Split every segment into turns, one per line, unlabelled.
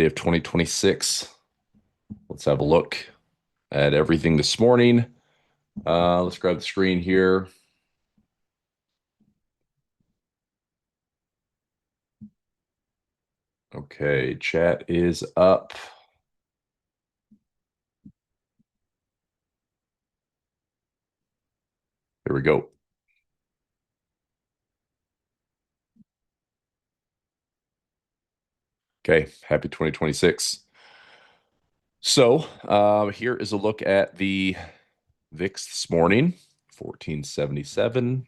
Day of 2026. Let's have a look at everything this morning. Let's grab the screen here. Okay, chat is up. Here we go. Okay, happy 2026. So here is a look at the VIX this morning, 1477.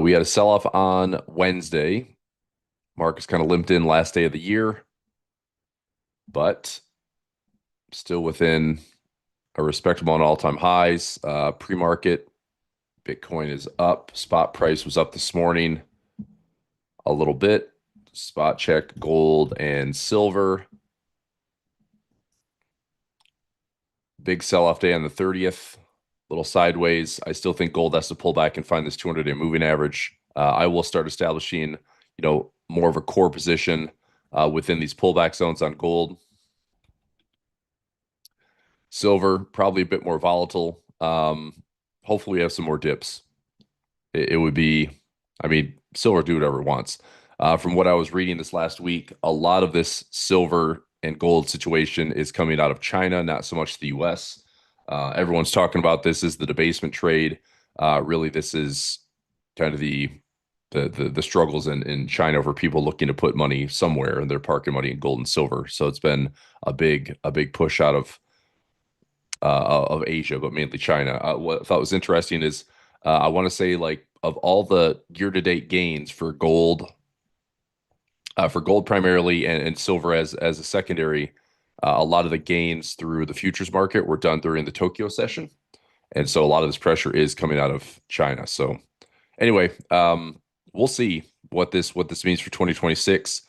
We had a sell-off on Wednesday. Markets kind of limped in last day of the year, but still within a respectable and all-time highs. Pre-market, Bitcoin is up. Spot price was up this morning a little bit. Spot check gold and silver. Big sell-off day on the 30th. Little sideways. I still think gold has to pull back and find this 200-day moving average. I will start establishing, more of a core position within these pullback zones on gold. Silver, probably a bit more volatile. Hopefully we have some more dips. It would be, silver do whatever it wants. From what I was reading this last week, a lot of this silver and gold situation is coming out of China, not so much the US. Everyone's talking about this as the debasement trade. Really, this is kind of the struggles in China for people looking to put money somewhere, and they're parking money in gold and silver. So it's been a big push out of Asia, but mainly China. What I thought was interesting is I want to say, like, of all the year-to-date gains for gold primarily and silver as a secondary, a lot of the gains through the futures market were done during the Tokyo session, and so a lot of this pressure is coming out of China. So anyway, we'll see what this means for 2026.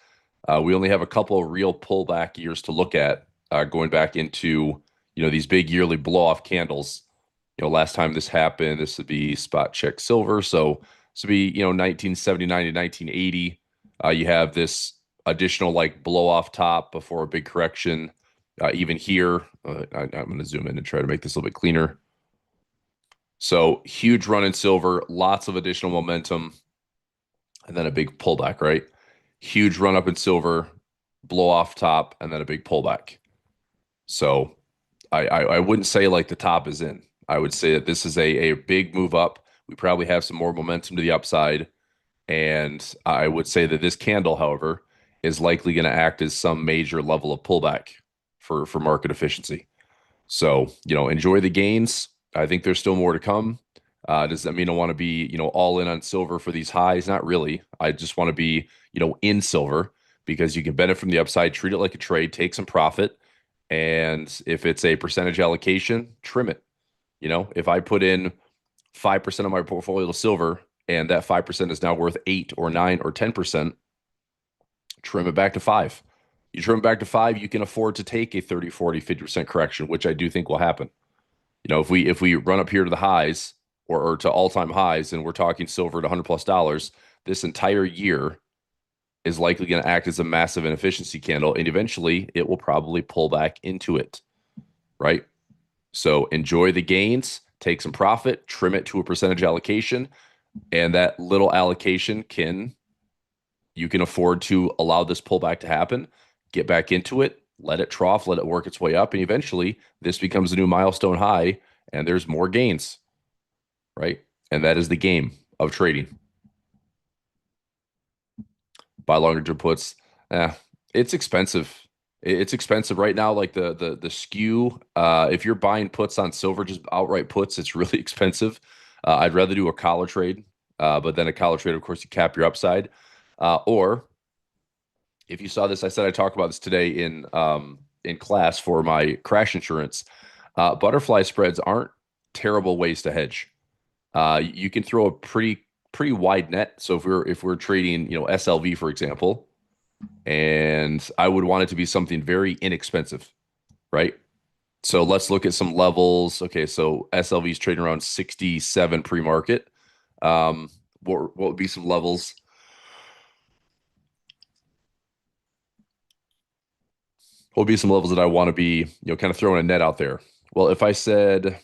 We only have a couple of real pullback years to look at, going back into these big yearly blow off candles. Last time this happened, this would be spot check silver. So this would be 1979 to 1980. You have this additional like blow off top before a big correction. Even here, I'm going to zoom in and try to make this a little bit cleaner. So huge run in silver, lots of additional momentum, and then a big pullback, right? Huge run up in silver, blow off top, and then a big pullback. So I wouldn't say like the top is in. I would say that this is a big move up. We probably have some more momentum to the upside. And I would say that this candle, however, is likely going to act as some major level of pullback for market efficiency. So, enjoy the gains. I think there's still more to come. Does that mean I want to be, all in on silver for these highs? Not really. I just want to be, in silver because you can benefit from the upside, treat it like a trade, take some profit. And if it's a percentage allocation, trim it. If I put in 5% of my portfolio to silver and that 5% is now worth 8 or 9 or 10%, trim it back to 5. You trim it back to 5, you can afford to take a 30, 40, 50% correction, which I do think will happen. If we run up here to the highs or to all-time highs and we're talking silver at $100+, this entire year is likely going to act as a massive inefficiency candle, and eventually it will probably pull back into it, right? So enjoy the gains, take some profit, trim it to a percentage allocation, and that little allocation you can afford to allow this pullback to happen, get back into it, let it trough, let it work its way up, and eventually this becomes a new milestone high, and there's more gains, right? And that is the game of trading. Buy longer term puts. It's expensive. It's expensive right now. Like the skew. If you're buying puts on silver, just outright puts, it's really expensive. I'd rather do a collar trade, but then a collar trade, of course, you cap your upside. Or if you saw this, I said I talk about this today in class for my crash insurance. Butterfly spreads aren't terrible ways to hedge. You can throw a pretty wide net. So if we're trading, SLV, for example, and I would want it to be something very inexpensive, right? So let's look at some levels. Okay, so SLV is trading around 67 pre-market. What would be some levels? What would be some levels that I want to be, kind of throwing a net out there? Well, if I said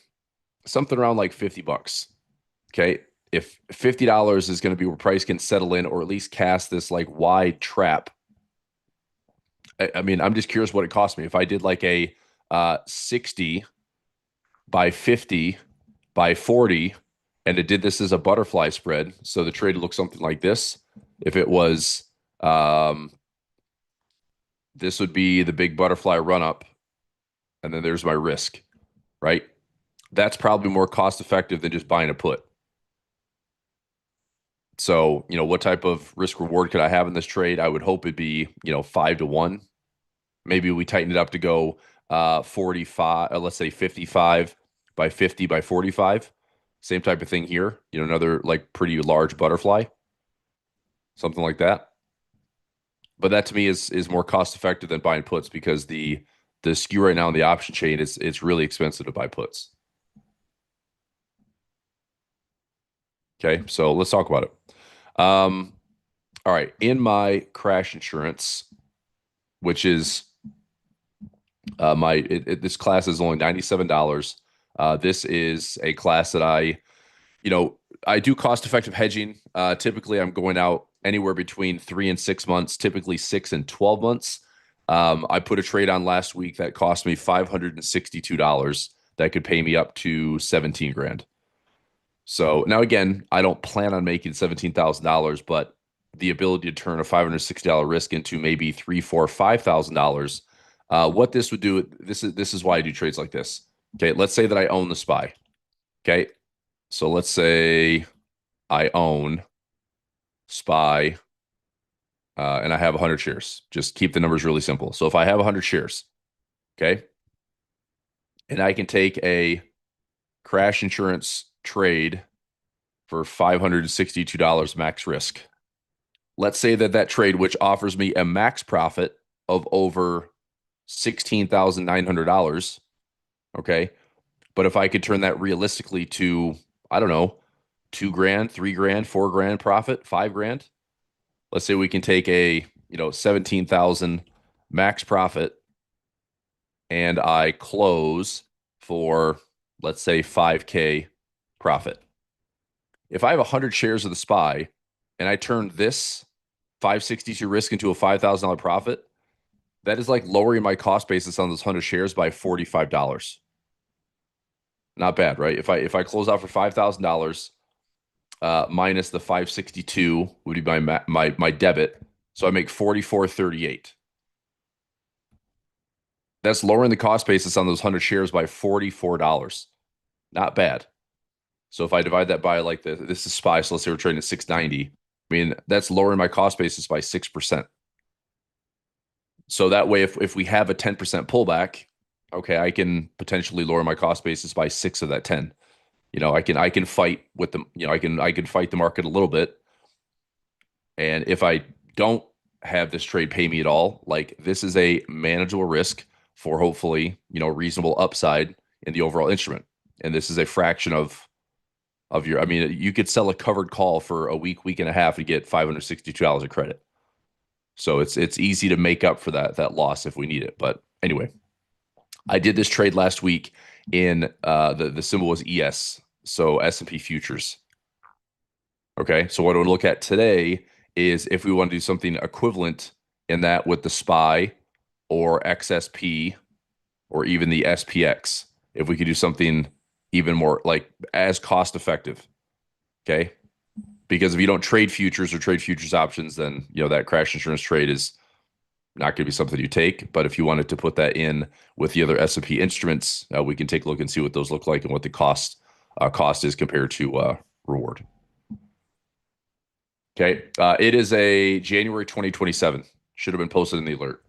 something around like 50 bucks, okay, if $50 is going to be where price can settle in, or at least cast this like wide trap. I mean, I'm just curious what it cost me if I did like a 60 by 50 by 40, and it did this as a butterfly spread. So the trade looks something like this. If it was, um, this would be the big butterfly run up, and then there's my risk, right? That's probably more cost effective than just buying a put. So, what type of risk reward could I have in this trade? I would hope it'd be, 5 to 1. Maybe we tighten it up to go 45, let's say 55 by 50 by 45. Same type of thing here. Another like pretty large butterfly, something like that. But that to me is more cost effective than buying puts because the skew right now in the option chain is it's really expensive to buy puts. Okay, so let's talk about it. All right, in my crash insurance, which is this class is only $97. This is a class that you know, I do cost effective hedging. Typically, I'm going out anywhere between 3 and 6 months, typically 6 and 12 months. I put a trade on last week that cost me $562 that could pay me up to 17 grand. So now again, I don't plan on making $17,000, but the ability to turn a $560 risk into maybe three, four, $5,000. What this would do, this is why I do trades like this. Okay, let's say that I own the SPY. Okay, so let's say I own SPY and I have 100 shares. Just keep the numbers really simple. So if I have 100 shares, okay, and I can take a crash insurance trade for $562 max risk. Let's say that that trade, which offers me a max profit of over $16,900, okay, but if I could turn that realistically to, I don't know, 2 grand, 3 grand, 4 grand profit, 5 grand. Let's say we can take a 17,000 max profit and I close for let's say 5K profit. If I have 100 shares of the SPY and I turn this 562 risk into a $5,000 profit, that is like lowering my cost basis on those 100 shares by $45. Not bad, right? If I close out for $5,000 minus the 562 would be my debit, so I make 44.38. That's lowering the cost basis on those 100 shares by $44. Not bad. So if I divide that by like this is SPY, so let's say we're trading at 690. I mean, that's lowering my cost basis by 6%. So that way, if we have a 10% pullback, okay, I can potentially lower my cost basis by six of that 10. I can fight with them, I can fight the market a little bit. And if I don't have this trade pay me at all, like this is a manageable risk for hopefully, reasonable upside in the overall instrument. And this is a fraction of your, I mean, you could sell a covered call for a week and a half and get $562 of credit. So it's easy to make up for that loss if we need it. But anyway, I did this trade last week in the symbol was ES, so S&P futures. Okay, so what I would look at today is if we want to do something equivalent in that with the SPY or XSP or even the SPX, if we could do something even more like as cost effective. Okay, because if you don't trade futures or trade futures options, then that crash insurance trade is not going to be something you take. But if you wanted to put that in with the other S&P instruments, we can take a look and see what those look like and what the cost is compared to reward. Okay. It is a January 2027. Should have been posted in the alert.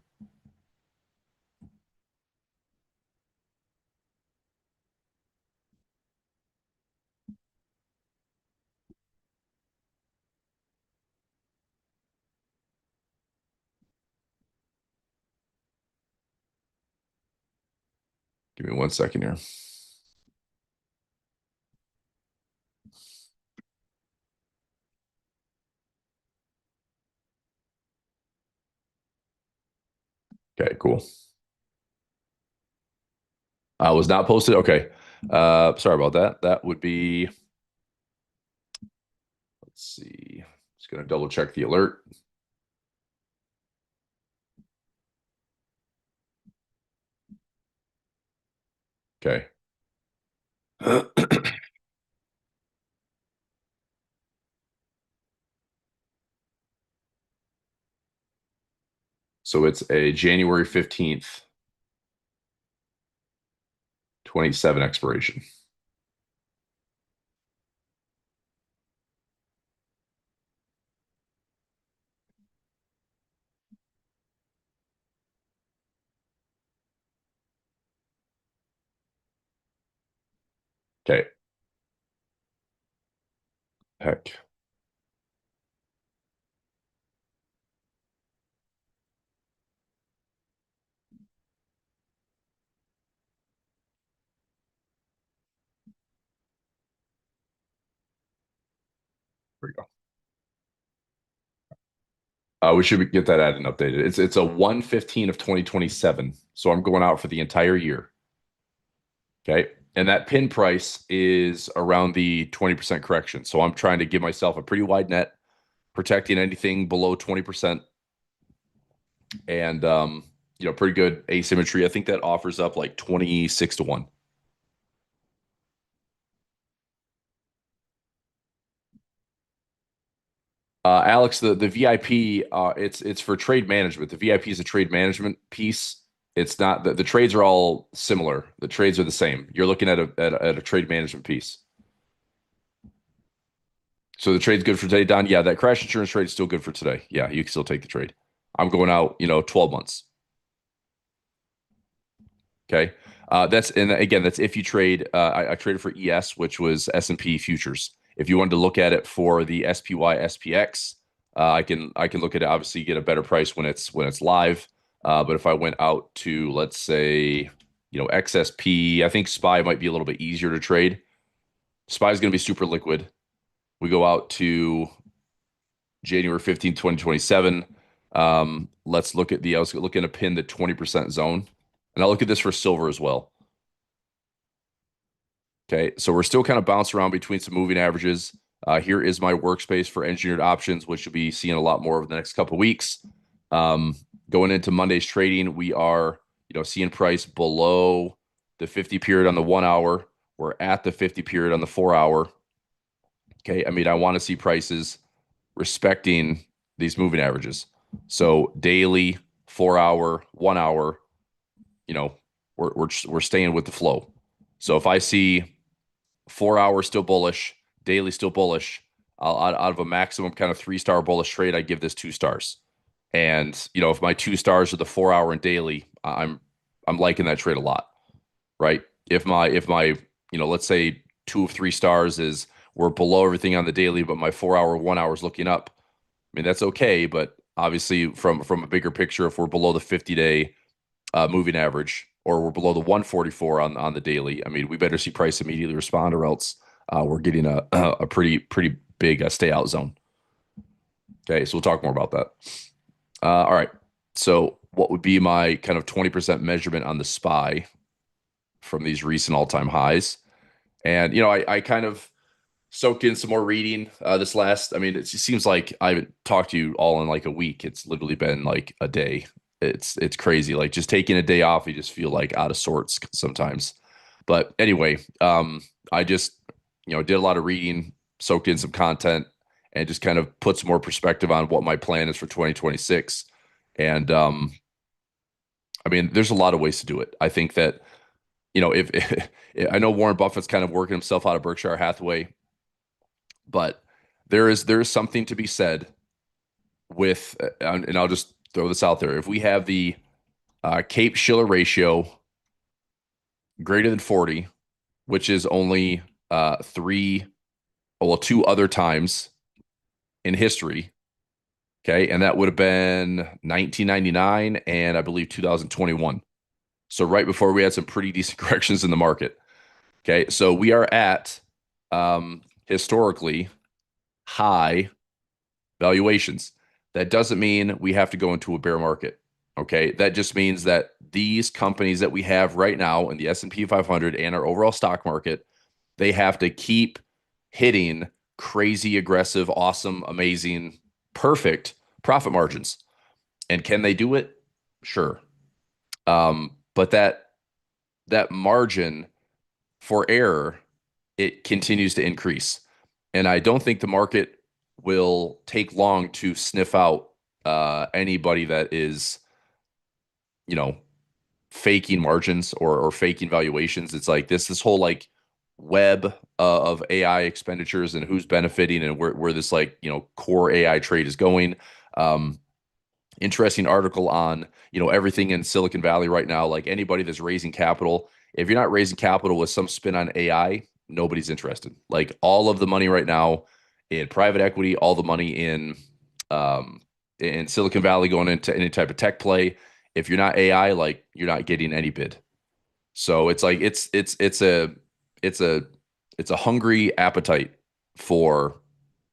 Give me 1 second here. Okay, cool. Was not posted. Okay. Sorry about that. That would be, let's see. Just gonna double check the alert. Okay. So it's a January 15th, 27 expiration. Okay. Heck. Here we go. We should get that added and updated. It's a 115 of 2027. So I'm going out for the entire year. Okay. And that pin price is around the 20% correction. So I'm trying to give myself a pretty wide net, protecting anything below 20%. And pretty good asymmetry. I think that offers up like 26 to 1. Alex, the VIP, it's for trade management. The VIP is a trade management piece. It's not the trades are all similar. The trades are the same. You're looking at a trade management piece. So the trade's good for today, Don. Yeah, that crash insurance trade is still good for today. Yeah, you can still take the trade. I'm going out, 12 months. Okay. That's and again, that's if you trade. I traded for ES, which was S&P futures. If you wanted to look at it for the SPY SPX, I can look at it. Obviously, get a better price when it's live. But if I went out to, let's say, XSP, I think SPY might be a little bit easier to trade. SPY is going to be super liquid. We go out to January 15th, 2027. Let's look at I was looking to pin the 20% zone. And I'll look at this for silver as well. Okay, so we're still kind of bouncing around between some moving averages. Here is my workspace for engineered options, which you'll be seeing a lot more over the next couple of weeks. Going into Monday's trading, we are, seeing price below the 50 period on the 1 hour. We're at the 50 period on the 4 hour. Okay, I mean, I want to see prices respecting these moving averages. So daily, 4 hour, 1 hour, you know, we're staying with the flow. So if I see 4 hours still bullish, daily still bullish, out of a maximum kind of 3-star bullish trade, I give this 2 stars. And if my 2 stars are the 4 hour and daily, I'm liking that trade a lot, right? If my let's say 2 of 3 stars is we're below everything on the daily, but my 4 hour, 1 hour is looking up. I mean, that's okay, but obviously from a bigger picture, if we're below the 50-day moving average, or we're below the 144 on the daily, I mean, we better see price immediately respond, or else we're getting a pretty big stay out zone. Okay, so we'll talk more about that. All right. So what would be my kind of 20% measurement on the SPY from these recent all-time highs? And I kind of soaked in some more reading this last. I mean, it seems like I haven't talked to you all in like a week. It's literally been like a day. It's crazy. Like just taking a day off, you just feel like out of sorts sometimes. But anyway, I just did a lot of reading, soaked in some content, and just kind of put some more perspective on what my plan is for 2026. And I mean, there's a lot of ways to do it. I think that if I know Warren Buffett's kind of working himself out of Berkshire Hathaway, but there is something to be said with, and I'll just throw this out there. If we have the Cape Shiller ratio greater than 40, which is only three, well, two other times in history. Okay. And that would have been 1999 and I believe 2021. So right before we had some pretty decent corrections in the market. Okay. So we are at historically high valuations. That doesn't mean we have to go into a bear market. Okay, that just means that these companies that we have right now in the S&P 500 and our overall stock market, they have to keep hitting crazy, aggressive, awesome, amazing, perfect profit margins. And can they do it? Sure. But that margin for error, it continues to increase. And I don't think the market will take long to sniff out anybody that is, you know, faking margins or faking valuations. It's like this whole like web of AI expenditures and who's benefiting and where this like, core AI trade is going. Um, Interesting article on, everything in Silicon Valley right now. Like anybody that's raising capital, if you're not raising capital with some spin on AI, nobody's interested. Like all of the money right now in private equity, all the money um, in Silicon Valley going into any type of tech play. If you're not AI, like you're not getting any bid. So it's like it's a it's a hungry appetite for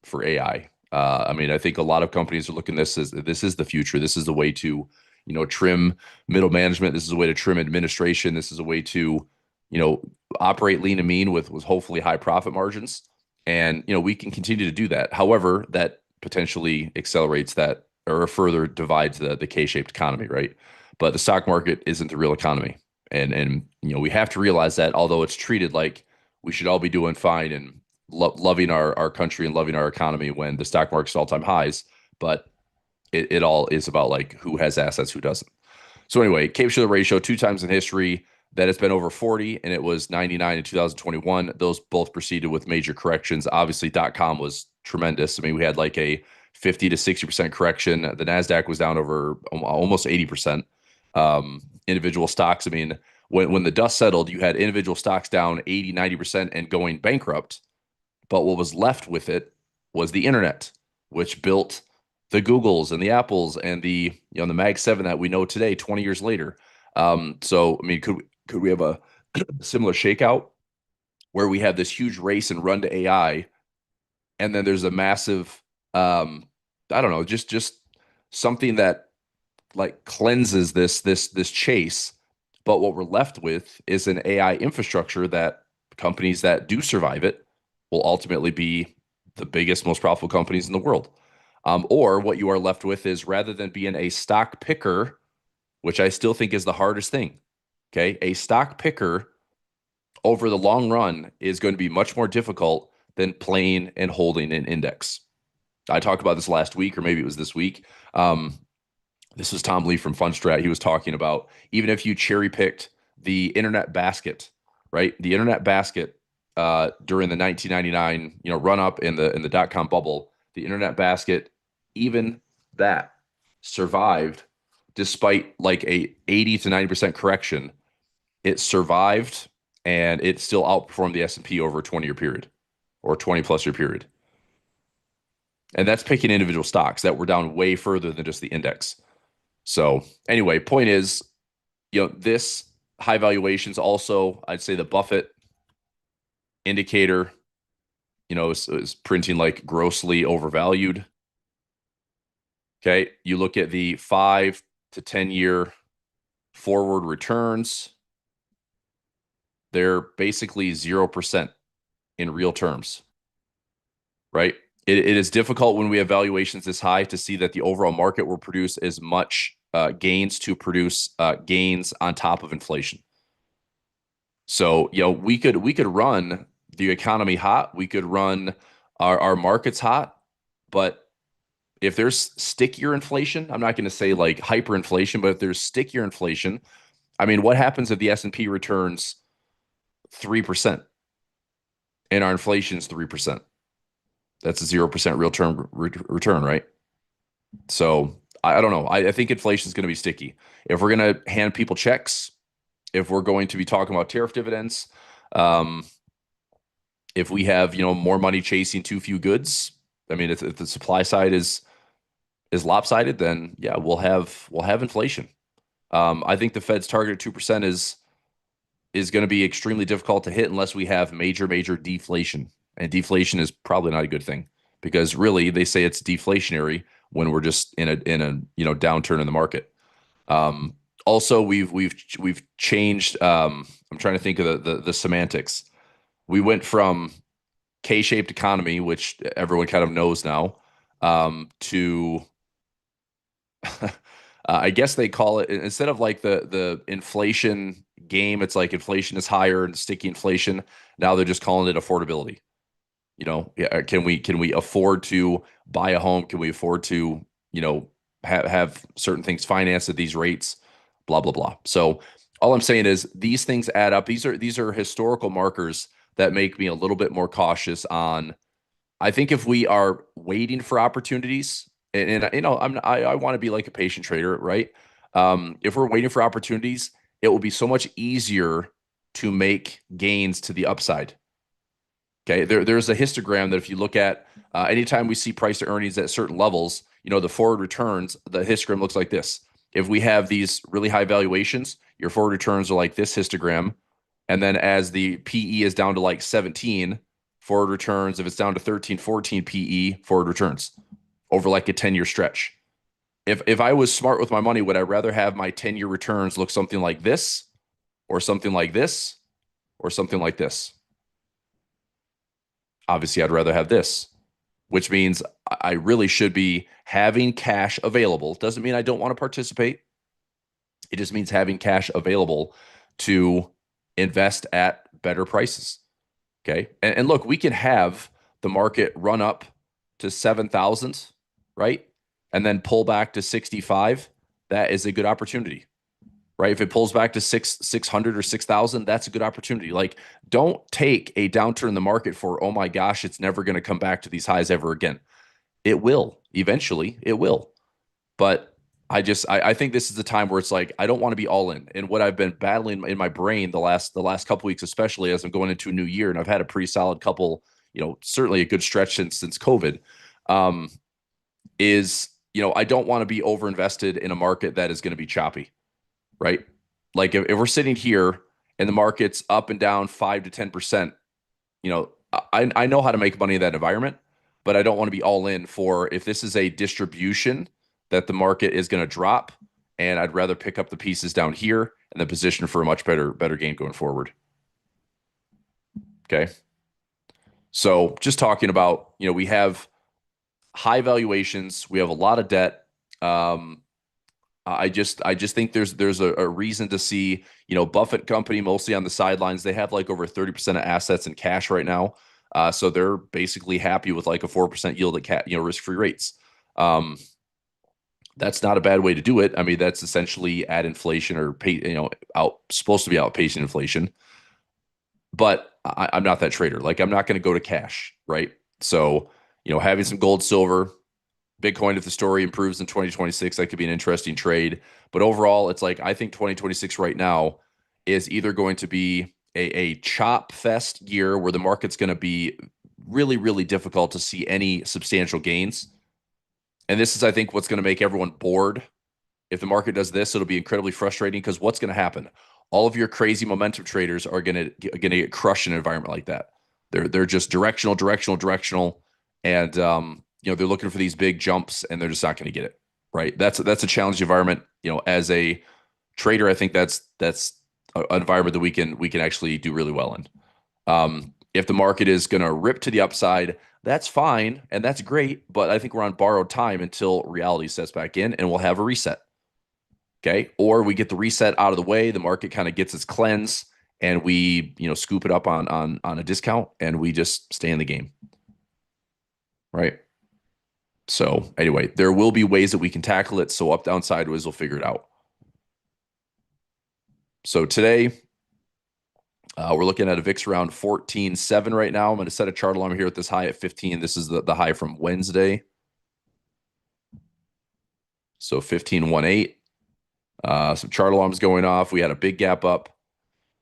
for AI. I mean, I think a lot of companies are looking at this as this is the future. This is the way to, trim middle management. This is a way to trim administration. This is a way to, you know, operate lean and mean with hopefully high profit margins. And, we can continue to do that. However, that potentially accelerates that or further divides the K-shaped economy, right? But the stock market isn't the real economy. And we have to realize that although it's treated like we should all be doing fine and loving our country and loving our economy when the stock market's all-time highs, but it all is about like who has assets, who doesn't. So anyway, Cape Share ratio two times in history that it's been over 40 and it was 99 in 2021. Those both proceeded with major corrections. Obviously, .com was tremendous. I mean, we had like a 50 to 60% correction. The NASDAQ was down over almost 80%. Individual stocks, I mean, when the dust settled, you had individual stocks down 80, 90% and going bankrupt. But what was left with it was the internet, which built the Googles and the Apples and the Mag 7 that we know today, 20 years later. So I mean, could we have a similar shakeout where we have this huge race and run to AI, and then there's a massive, I don't know, just something that like cleanses this chase, but what we're left with is an AI infrastructure that companies that do survive it will ultimately be the biggest, most profitable companies in the world. Or what you are left with is rather than being a stock picker, which I still think is the hardest thing, okay, a stock picker over the long run is going to be much more difficult than playing and holding an index. I talked about this last week, or maybe it was this week. This was Tom Lee from Fundstrat. He was talking about even if you cherry picked the internet basket, right? The internet basket during the 1999, run up in the dot-com bubble, the internet basket, even that survived despite like a 80 to 90% correction. It survived and it still outperformed the S&P over a 20-year period or 20 plus year period. And that's picking individual stocks that were down way further than just the index. So anyway, point is, this high valuations also, I'd say the Buffett indicator, is printing like grossly overvalued. Okay. You look at the 5 to 10 year forward returns, they're basically 0% in real terms, right? It is difficult when we have valuations this high to see that the overall market will produce as much gains to produce gains on top of inflation. So, we could run the economy hot, we could run our markets hot, but if there's stickier inflation, I'm not going to say like hyperinflation, but if there's stickier inflation, I mean, what happens if the S&P returns 3% and our inflation is 3%? That's a 0% real term return, right? So I don't know. I think inflation is going to be sticky. If we're going to hand people checks, if we're going to be talking about tariff dividends, um, if we have more money chasing too few goods, I mean, if the supply side is lopsided, then yeah, we'll have inflation. I think the Fed's target of 2% is going to be extremely difficult to hit unless we have major deflation, and deflation is probably not a good thing because really they say it's deflationary when we're just in a downturn in the market. Um, Also, we've changed. I'm trying to think of the semantics. We went from K-shaped economy, which everyone kind of knows now, to I guess they call it, instead of like the inflation game, it's like inflation is higher and sticky inflation. Now they're just calling it affordability. Yeah, can we afford to buy a home? Can we afford to, have certain things financed at these rates? Blah blah blah. So all I'm saying is these things add up. These are historical markers that make me a little bit more cautious on. I think if we are waiting for opportunities, and I want to be like a patient trader, right? If we're waiting for opportunities, it will be so much easier to make gains to the upside. Okay, there's a histogram that if you look at, anytime we see price to earnings at certain levels, the forward returns, the histogram looks like this. If we have these really high valuations, your forward returns are like this histogram. And then as the PE is down to like 17, forward returns, if it's down to 13, 14 PE, forward returns over like a 10-year stretch. If I was smart with my money, would I rather have my 10-year returns look something like this, or something like this, or something like this? Obviously, I'd rather have this, which means I really should be having cash available. Doesn't mean I don't want to participate. It just means having cash available to invest at better prices. Okay. And look, we can have the market run up to 7,000, right? And then pull back to 65. That is a good opportunity, right? If it pulls back to 600 or 6,000, that's a good opportunity. Like, don't take a downturn in the market for, oh my gosh, it's never going to come back to these highs ever again. It will eventually, it will. But I think this is the time where it's like I don't want to be all in. And what I've been battling in my brain the last couple weeks, especially as I'm going into a new year, and I've had a pretty solid couple, certainly a good stretch since COVID, um, is I don't want to be over invested in a market that is going to be choppy, right? Like if we're sitting here and the market's up and down 5 to 10%, I know how to make money in that environment, but I don't want to be all in for if this is a distribution that the market is going to drop, and I'd rather pick up the pieces down here and then position for a much better game going forward. Okay. So just talking about, we have high valuations, we have a lot of debt. Um, I just think there's a reason to see, Buffett Company mostly on the sidelines. They have like over 30% of assets in cash right now. So they're basically happy with like a 4% yield at risk-free rates. Um, that's not a bad way to do it. I mean, that's essentially at inflation or pay, out supposed to be outpacing inflation. But I'm not that trader. Like I'm not going to go to cash, right? So, having some gold, silver, Bitcoin, if the story improves in 2026, that could be an interesting trade. But overall, it's like I think 2026 right now is either going to be a chop fest year where the market's going to be really, really difficult to see any substantial gains. And this is, I think, what's going to make everyone bored. If the market does this, it'll be incredibly frustrating because what's going to happen? All of your crazy momentum traders are going to get crushed in an environment like that. They're just directional, directional, directional, and they're looking for these big jumps, and they're just not going to get it. Right? That's a challenging environment. As a trader, I think that's an environment that we can actually do really well in. If the market is going to rip to the upside, that's fine and that's great. But I think we're on borrowed time until reality sets back in, and we'll have a reset. Okay. Or we get the reset out of the way, the market kind of gets its cleanse, and we, scoop it up on a discount, and we just stay in the game. Right. So anyway, there will be ways that we can tackle it. So up, down, sideways, we'll figure it out. So today, we're looking at a VIX around 14.7 right now. I'm going to set a chart alarm here at this high at 15. This is the high from Wednesday. So 15.18. Some chart alarms going off. We had a big gap up.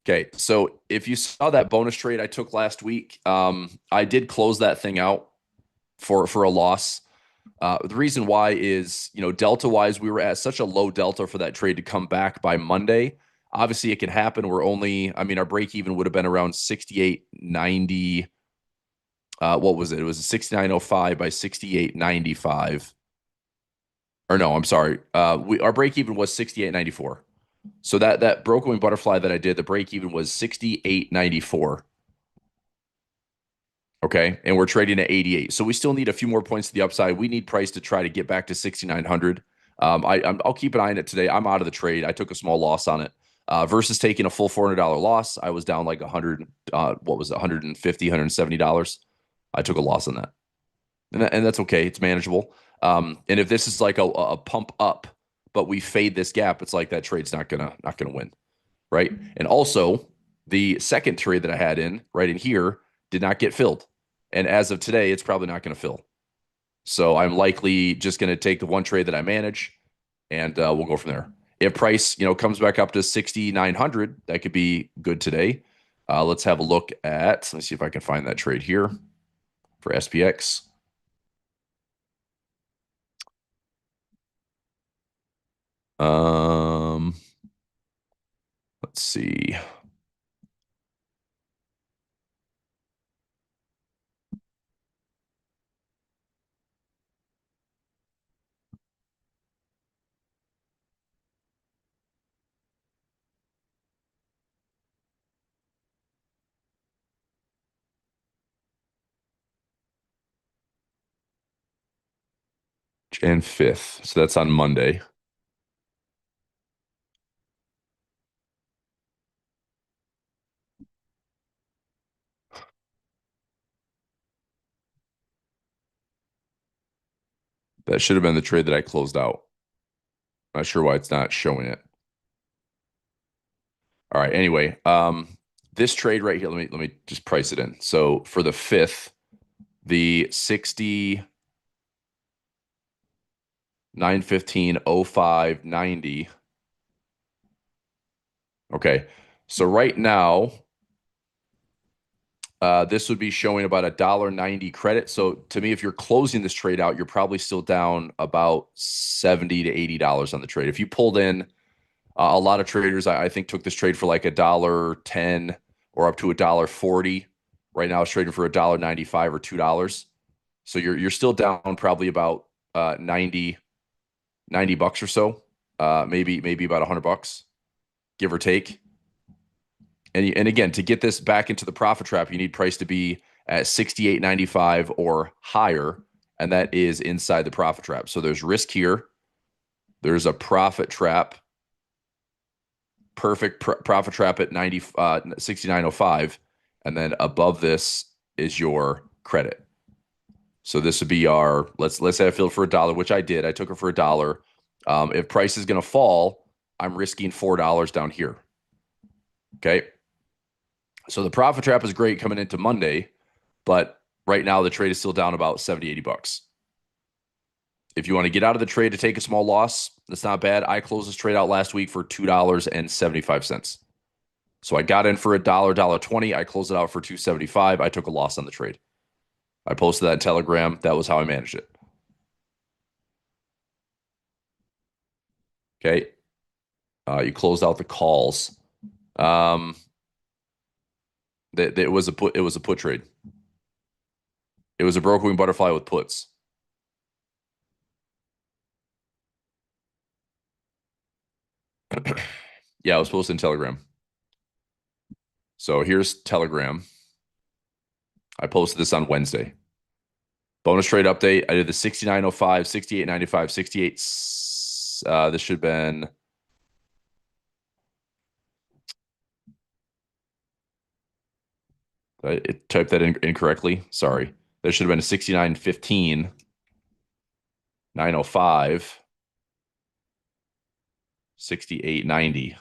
Okay, so if you saw that bonus trade I took last week, I did close that thing out for a loss. The reason why is, delta wise, we were at such a low delta for that trade to come back by Monday. Obviously, it can happen. Our break even would have been around 68.90. What was it? It was a 69.05 by 68.95. or no, I'm sorry. Our break even was 68.94. So that broken wing butterfly that I did, the break even was 68.94. Okay. And we're trading at 88. So we still need a few more points to the upside. We need price to try to get back to 6,900. I'll keep an eye on it today. I'm out of the trade. I took a small loss on it. Versus taking a full $400 loss, I was down like 100, what was it, 150, $170. I took a loss on that. And that's okay. It's manageable. And if this is like a pump up, but we fade this gap, it's like that trade's not gonna win, right? And also, the second trade that I had in right in here did not get filled, and as of today, it's probably not going to fill. So I'm likely just going to take the one trade that I manage, and we'll go from there. If price, comes back up to 6,900, that could be good today. Let's have a look at. Let's see if I can find that trade here for SPX. Um, let's see. And 5th. So that's on Monday. That should have been the trade that I closed out. Not sure why it's not showing it. All right. Anyway, this trade right here, let me just price it in. So for the 5th, the 60 915 05 90. Okay. So right now, this would be showing about $1.90 credit. So to me, if you're closing this trade out, you're probably still down about $70 to $80 on the trade. If you pulled in a lot of traders, I think took this trade for like $1.10 or up to $1.40. Right now, it's trading for $1.95 or $2. So you're still down probably about 90 bucks or so, maybe about $100, give or take. And again, to get this back into the profit trap, you need price to be at 68.95 or higher, and that is inside the profit trap. So there's risk here. There's a profit trap, perfect profit trap at 69.05, and then above this is your credit. So this would be our let's say I filled for $1, which I did. I took it for $1. If price is going to fall, I'm risking $4 down here. Okay. So the profit trap is great coming into Monday, but right now the trade is still down about 70, 80 bucks. If you want to get out of the trade to take a small loss, that's not bad. I closed this trade out last week for $2.75. So I got in for $1.20. I closed it out for $2.75. I took a loss on the trade. I posted that in Telegram. That was how I managed it. Okay. You closed out the calls. It was a put trade. It was a broken wing butterfly with puts. Yeah, I was posted in Telegram. So here's Telegram. I posted this on Wednesday. Bonus trade update. I did the 69.05, 68.95, 68. This should have been. I typed that in incorrectly. Sorry. There should have been a 69.15, 905, 68.90.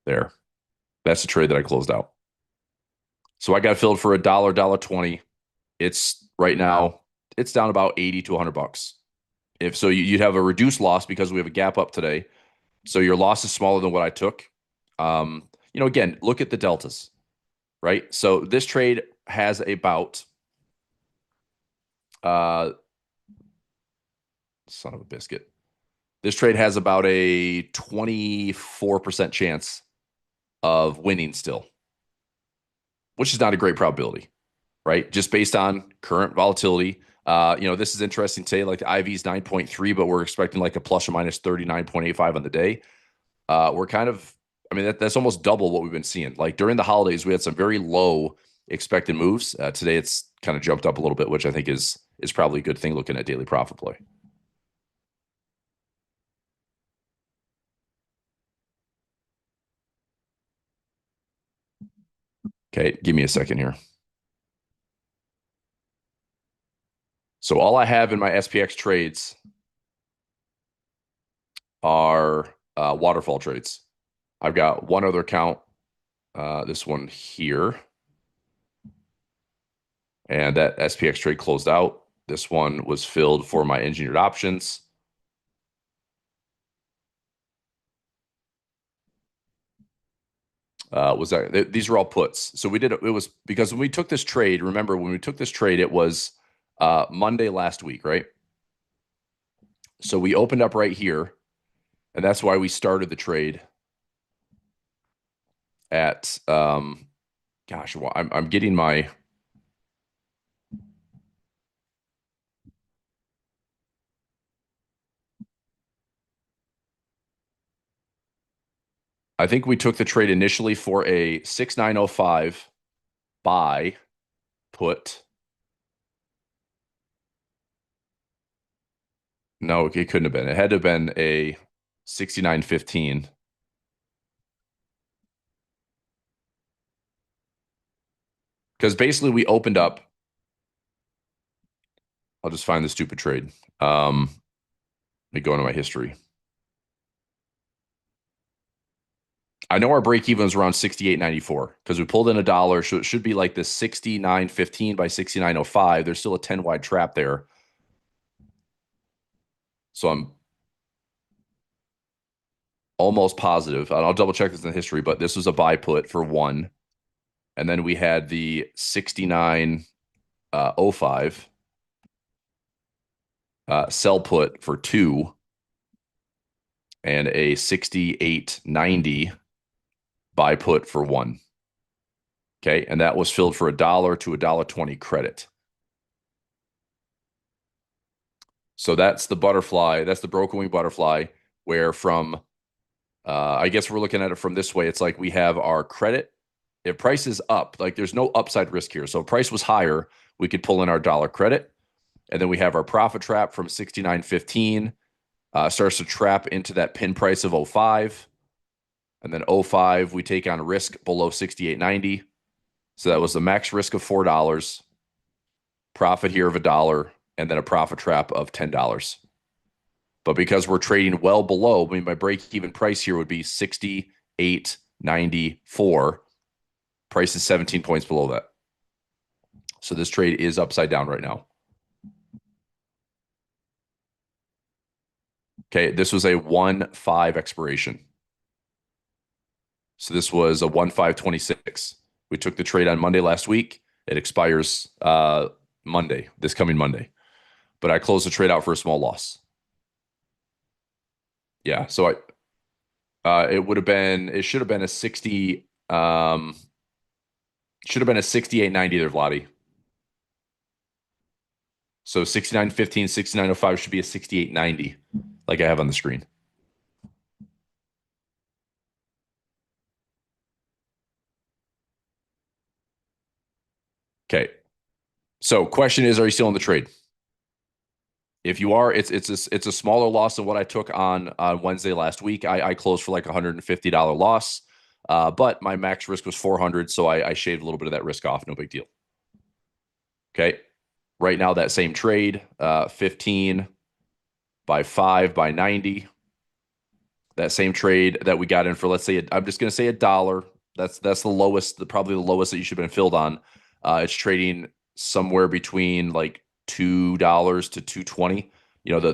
There. That's the trade that I closed out. So I got filled for $1.20. It's right now, it's down about 80 to $100. If so, you'd have a reduced loss because we have a gap up today. So your loss is smaller than what I took. Again, look at the deltas, right? So this trade has about son of a biscuit. This trade has about a 24% chance of winning still, which is not a great probability, right? Just based on current volatility. This is interesting today. Like the IV is 9.3, but we're expecting like a plus or minus 39.85 on the day. We're kind of, I mean, that's almost double what we've been seeing. Like during the holidays, we had some very low expected moves. Today, it's kind of jumped up a little bit, which I think is probably a good thing looking at daily profit play. Okay, give me a second here. So all I have in my SPX trades are waterfall trades. I've got one other account, this one here, and that SPX trade closed out. This one was filled for my engineered options. Was that these are all puts. So we did it was because when we took this trade, remember when we took this trade, it was Monday last week, right? So we opened up right here, and that's why we started the trade at gosh, well, I'm getting my I think we took the trade initially for a 6905 buy put. No, it couldn't have been. It had to have been a 6915 because basically we opened up. I'll just find the stupid trade. Let me go into my history. I know our break even was around 68.94 because we pulled in a dollar. So it should be like this 69.15 by 69.05. There's still a 10 wide trap there. So I'm almost positive. I'll double check this in the history, but this was a buy put for one. And then we had the 69.05 sell put for two and a 68.90 buy put for one. Okay. And that was filled for $1 to $1.20 credit. So that's the butterfly. That's the broken wing butterfly, where from, I guess we're looking at it from this way. It's like we have our credit. If price is up, like there's no upside risk here. So if price was higher, we could pull in our dollar credit. And then we have our profit trap from 69.15, starts to trap into that pin price of 05. And then 05, we take on risk below 68.90. So that was the max risk of $4, profit here of $1, and then a profit trap of $10. But because we're trading well below, I mean, my break even price here would be 68.94. Price is 17 points below that. So this trade is upside down right now. Okay, this was a 1-5 expiration. So this was a 1-5-26. We took the trade on Monday last week. It expires Monday, this coming Monday. But I closed the trade out for a small loss. Yeah, so it should have been a 60, should have been a 68.90 there, Vladi. So 69.15, 69.05 should be a 68.90, like I have on the screen. Okay. So question is, are you still in the trade? If you are, it's a smaller loss than what I took on Wednesday last week. I closed for like $150 loss, but my max risk was 400, so I shaved a little bit of that risk off. No big deal. Okay. Right now, that same trade, 15 by 5 by 90. That same trade that we got in for, let's say, I'm just going to say $1. That's the lowest, probably the lowest that you should have been filled on. It's trading somewhere between like $2 to 2.20.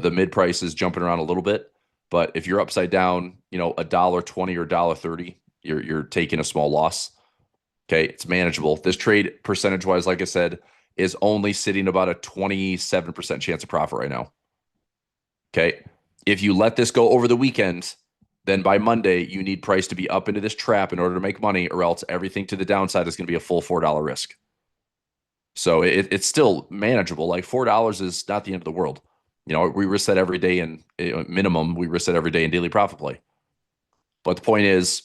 The mid price is jumping around a little bit, but if you're upside down, $1.20 or $1.30, you're taking a small loss. Okay, it's manageable. This trade percentage wise, like I said, is only sitting about a 27% chance of profit right now. Okay, if you let this go over the weekend, then by Monday you need price to be up into this trap in order to make money, or else everything to the downside is going to be a full $4 risk. So it's still manageable. Like $4 is not the end of the world. We risk that every day, and minimum we risk that every day in daily profit play. But the point is,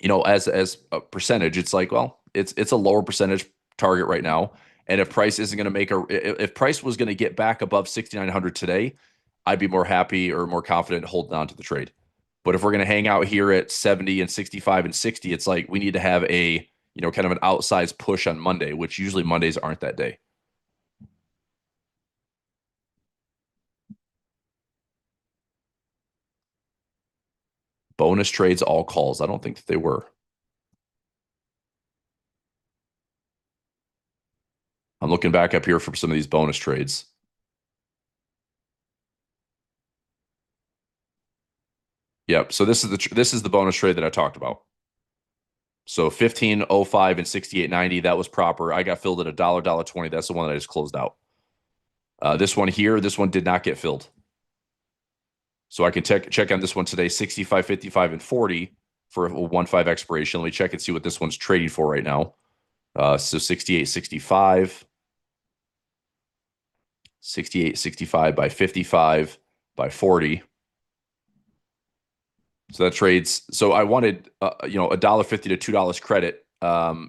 as a percentage, it's like, well, it's a lower percentage target right now. And if price isn't going to make a, if price was going to get back above 6,900 today, I'd be more happy or more confident holding on to the trade. But if we're going to hang out here at 70 and 65 and 60, it's like we need to have a, kind of an outsized push on Monday, which usually Mondays aren't that day. Bonus trades, all calls. I don't think that they were. I'm looking back up here for some of these bonus trades. Yep. So this is the bonus trade that I talked about. So 15.05 and 68.90, that was proper. I got filled at $1, 20. That's the one that I just closed out. This one here, this one did not get filled. So I can check on this one today, 65, 55, and 40 for a 1.5 expiration. Let me check and see what this one's trading for right now. So 68, 65, 68, 65 by 55 by 40. So that trades. So I wanted, $1.50 to $2 credit.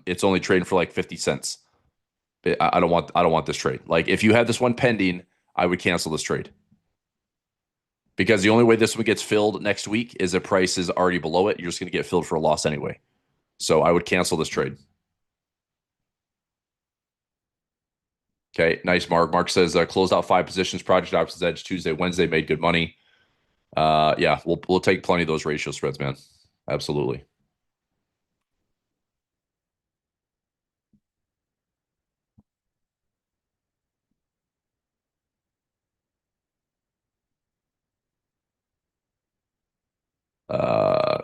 It's only trading for like 50 cents. I don't want this trade. Like if you had this one pending, I would cancel this trade because the only way this one gets filled next week is if price is already below it. You're just going to get filled for a loss anyway. So I would cancel this trade. Okay, nice, Mark. Mark says closed out 5 positions. Project options edge Tuesday, Wednesday made good money. Yeah, we'll take plenty of those ratio spreads, man. Absolutely.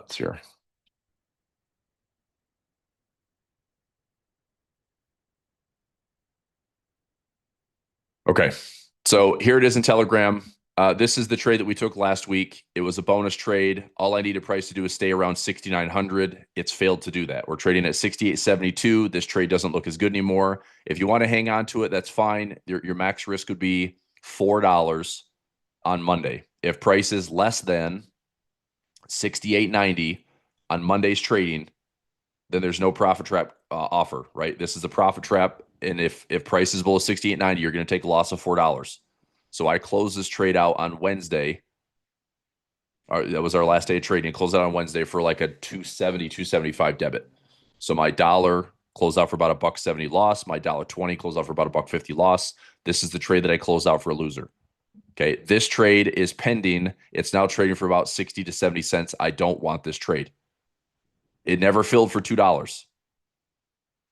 It's here. Okay. So here it is in Telegram. This is the trade that we took last week. It was a bonus trade. All I needed price to do is stay around 6,900. It's failed to do that. We're trading at 68.72. This trade doesn't look as good anymore. If you want to hang on to it, that's fine. Your max risk would be $4 on Monday. If price is less than 68.90 on Monday's trading, then there's no profit trap offer, right? This is a profit trap. And if price is below 68.90, you're going to take a loss of $4. So I closed this trade out on Wednesday. That was our last day of trading. Closed out on Wednesday for like a 270, 275 debit. So my dollar closed out for about a buck 70 loss. My $1.20 closed out for about a buck 50 loss. This is the trade that I closed out for a loser. Okay. This trade is pending. It's now trading for about 60 to 70 cents. I don't want this trade. It never filled for $2.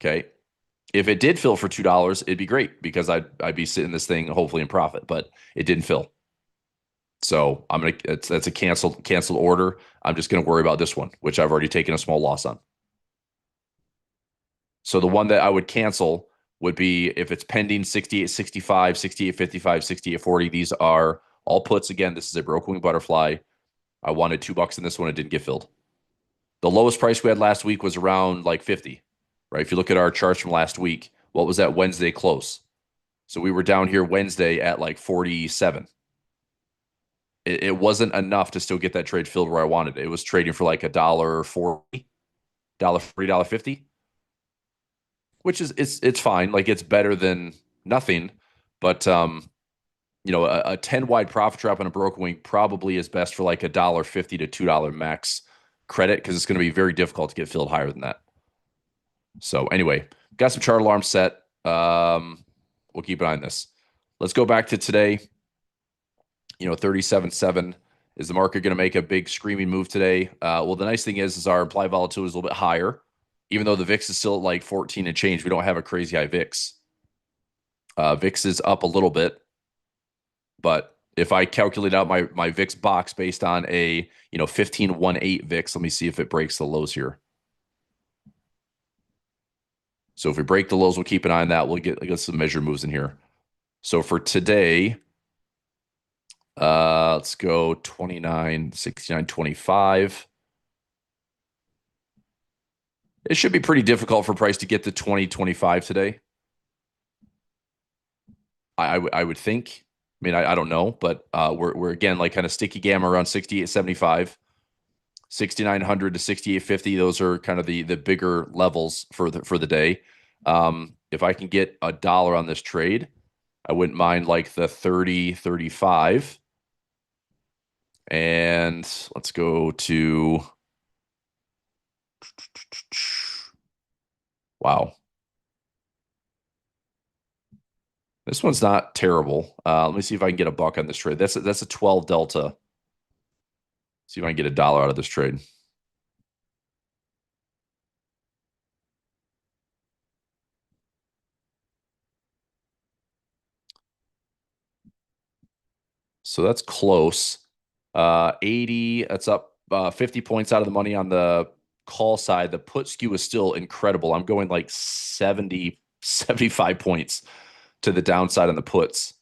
Okay. If it did fill for $2, it'd be great because I'd be sitting this thing hopefully in profit, but it didn't fill. So that's a canceled order. I'm just gonna worry about this one, which I've already taken a small loss on. So the one that I would cancel would be if it's pending 68.65, 68.55, 68.40. These are all puts. Again, this is a broken wing butterfly. I wanted $2 in this one. It didn't get filled. The lowest price we had last week was around like 50, right? If you look at our charts from last week, what was that Wednesday close? So we were down here Wednesday at like 47. It wasn't enough to still get that trade filled where I wanted it. It was trading for like $1.40, $1.40, $1.50, which is it's fine. Like it's better than nothing. But a 10 wide profit trap on a broken wing probably is best for like $1.50 to $2 max credit because it's going to be very difficult to get filled higher than that. So anyway, got some chart alarms set. We'll keep an eye on this. Let's go back to today. 37.7. Is the market going to make a big screaming move today? Well, the nice thing is our implied volatility is a little bit higher. Even though the VIX is still at like 14 and change, we don't have a crazy high VIX. VIX is up a little bit, but if I calculate out my VIX box based on a 15.18 VIX, let me see if it breaks the lows here. So if we break the lows, we'll keep an eye on that. We'll get some measure moves in here. So for today, let's go 29, 69, 25. It should be pretty difficult for price to get to 2025 today. I would think. I mean, I don't know, but we're again like kind of sticky gamma around 68.75, 6,900 to 68.50. Those are kind of the bigger levels for the day. If I can get a dollar on this trade, I wouldn't mind like the 30.35. And let's go to wow. This one's not terrible. Let me see if I can get a buck on this trade. That's a 12 delta. See if I can get a dollar out of this trade. So that's close. 80, that's up 50 points out of the money on the call side. The put skew is still incredible. I'm going like 70, 75 points to the downside on the puts.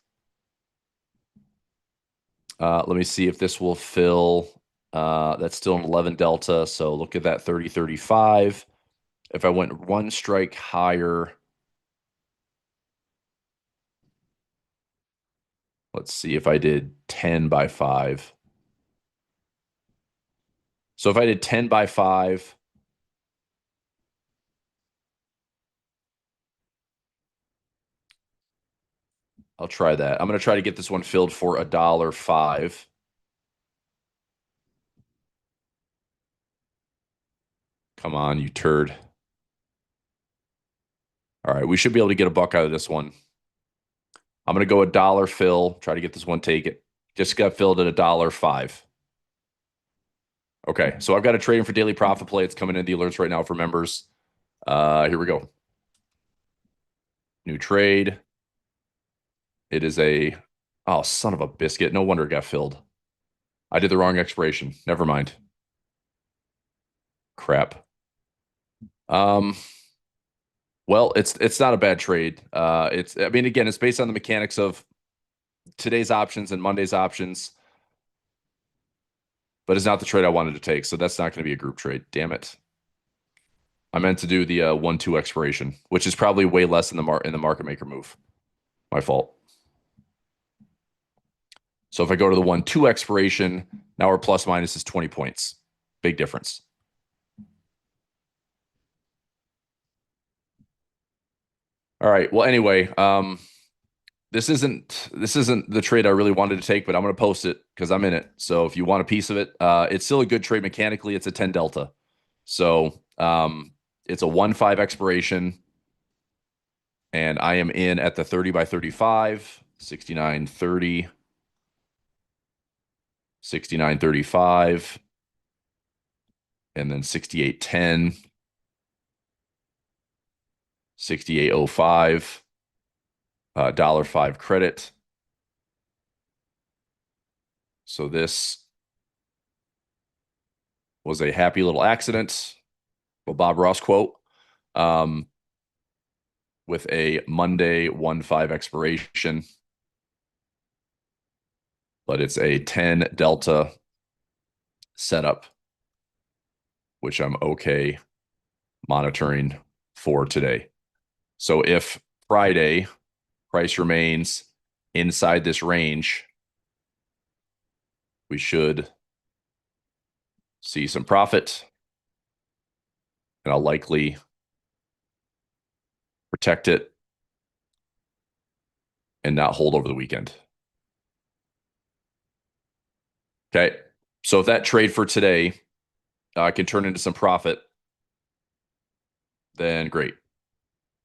Let me see if this will fill. That's still an 11 delta. So look at that 30.35. If I went one strike higher, let's see if I did 10 by 5. So if I did 10 by 5, I'll try that. I'm going to try to get this one filled for $1.05. Come on, you turd. All right, we should be able to get a buck out of this one. I'm going to go a dollar fill, try to get this one taken. Just got filled at $1.05. Okay, so I've got a trading for daily profit play. It's coming in the alerts right now for members. Here we go. New trade. It is a, oh, son of a biscuit. No wonder it got filled. I did the wrong expiration. Never mind. Crap. Um, well, it's not a bad trade. It's I mean, again, it's based on the mechanics of today's options and Monday's options, but it's not the trade I wanted to take. So that's not going to be a group trade. Damn it. I meant to do the 1-2 expiration, which is probably way less in the market maker move. My fault. So if I go to the 1-2 expiration, now our plus minus is 20 points. Big difference. All right. Well, anyway, this isn't the trade I really wanted to take, but I'm going to post it because I'm in it. So if you want a piece of it, it's still a good trade mechanically. It's a 10 delta. So it's a 1-5 expiration, and I am in at the 30 by 35, 69.30, 69.35, and then 68.10, 68.05, $1.05 credit. So this was a happy little accident. Well, Bob Ross quote, with a Monday 1-5 expiration, but it's a 10 delta setup, which I'm okay monitoring for today. So if Friday price remains inside this range, we should see some profit, and I'll likely protect it and not hold over the weekend. Okay. So if that trade for today can turn into some profit, then great.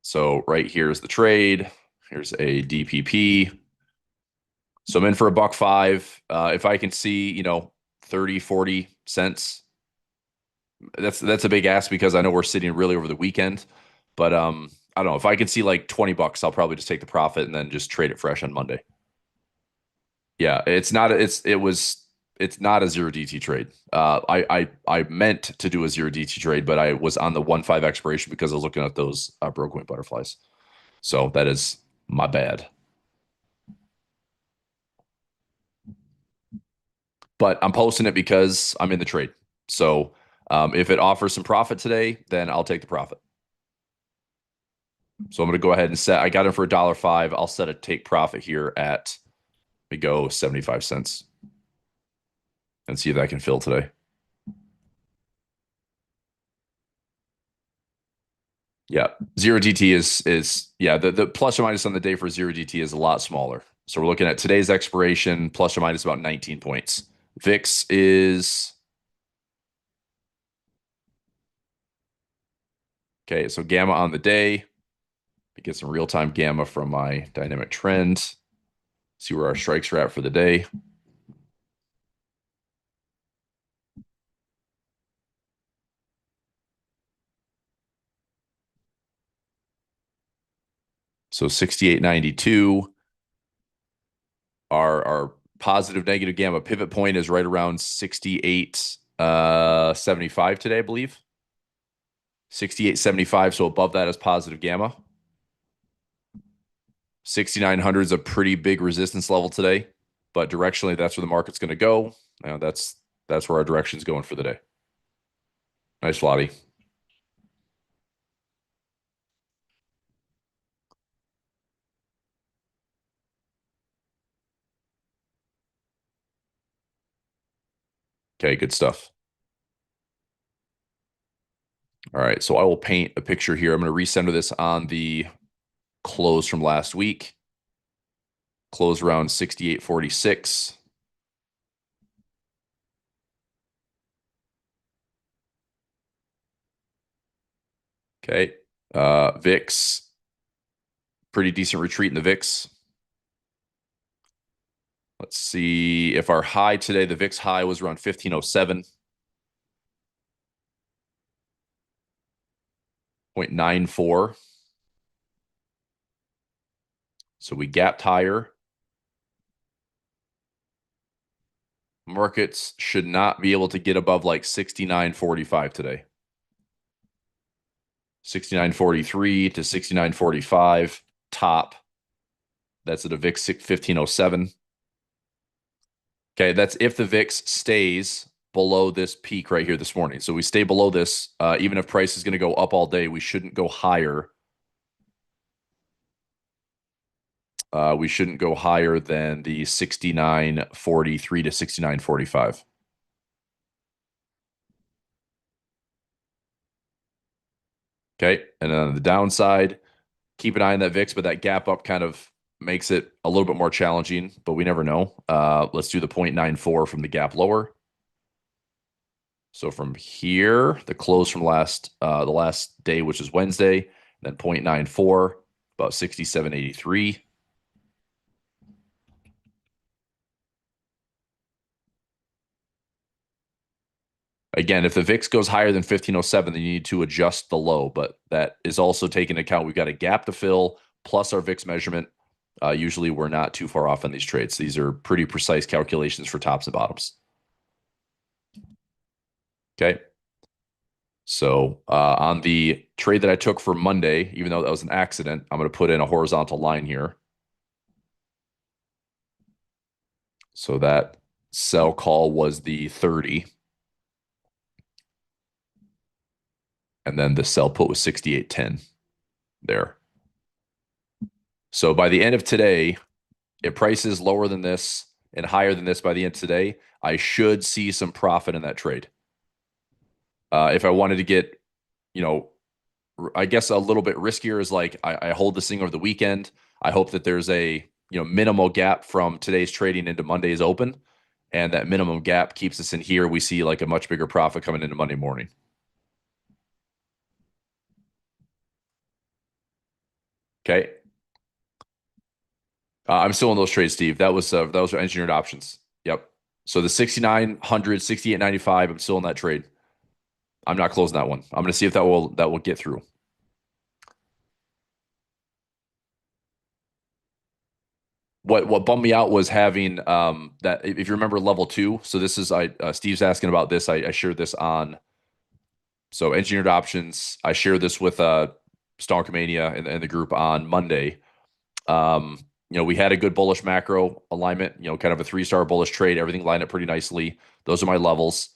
So right here's the trade. Here's a DPP. So I'm in for $1.05. If I can see, 30, 40 cents, that's a big ask because I know we're sitting really over the weekend. But I don't know. If I can see like $20, I'll probably just take the profit and then just trade it fresh on Monday. Yeah, it's not a zero DT trade. I meant to do a zero DT trade, but I was on the 1-5 expiration because I was looking at those broke wing butterflies. So that is my bad. But I'm posting it because I'm in the trade. So if it offers some profit today, then I'll take the profit. So I'm going to go ahead and set. I got him for $1.05. I'll set a take profit here at we go 75 cents and see if that can fill today. Yeah, zero DT is yeah the plus or minus on the day for zero DT is a lot smaller. So we're looking at today's expiration plus or minus about 19 points. VIX is okay. So gamma on the day. We get some real time gamma from my dynamic trend. See where our strikes are at for the day. So 68.92. Our positive negative gamma pivot point is right around 68 75 today, I believe. 68.75. So above that is positive gamma. 6,900 is a pretty big resistance level today, but directionally, that's where the market's going to go. That's where our direction's going for the day. Nice, Lottie. Okay, good stuff. All right, so I will paint a picture here. I'm going to recenter this on the close from last week. Close around 68.46. Okay. VIX, pretty decent retreat in the VIX. Let's see if our high today, the VIX high was around 1507.94. So we gapped higher. Markets should not be able to get above like 69.45 today. 69.43 to 69.45 top. That's at a VIX 1507. Okay, that's if the VIX stays below this peak right here this morning. So we stay below this, even if price is going to go up all day, we shouldn't go higher. We shouldn't go higher than the 69.43 to 69.45. Okay, and then on the downside, keep an eye on that VIX, but that gap up kind of makes it a little bit more challenging, but we never know. Let's do the 0.94 from the gap lower. So from here, the close from the last day, which is Wednesday, then 0.94, about 67.83. Again, if the VIX goes higher than 1507, then you need to adjust the low, but that is also taken into account. We've got a gap to fill plus our VIX measurement. Usually we're not too far off on these trades. These are pretty precise calculations for tops and bottoms. Okay. So on the trade that I took for Monday, even though that was an accident, I'm going to put in a horizontal line here. So that sell call was the 30. And then the sell put was 68.10 there. So by the end of today, if price is lower than this and higher than this by the end of today, I should see some profit in that trade. If I wanted to get, you know, I guess a little bit riskier is like I hold this thing over the weekend. I hope that there's a minimal gap from today's trading into Monday's open, and that minimum gap keeps us in here. We see like a much bigger profit coming into Monday morning. Okay, I'm still in those trades, Steve. That was engineered options. Yep. So the 6,900, 68.95. I'm still in that trade. I'm not closing that one. I'm going to see if that will get through. What bummed me out was having that if you remember level 2. So this is Steve's asking about this. I shared this on engineered options. I shared this with Stonkamania and the group on Monday. We had a good bullish macro alignment, kind of a 3-star bullish trade. Everything lined up pretty nicely. Those are my levels.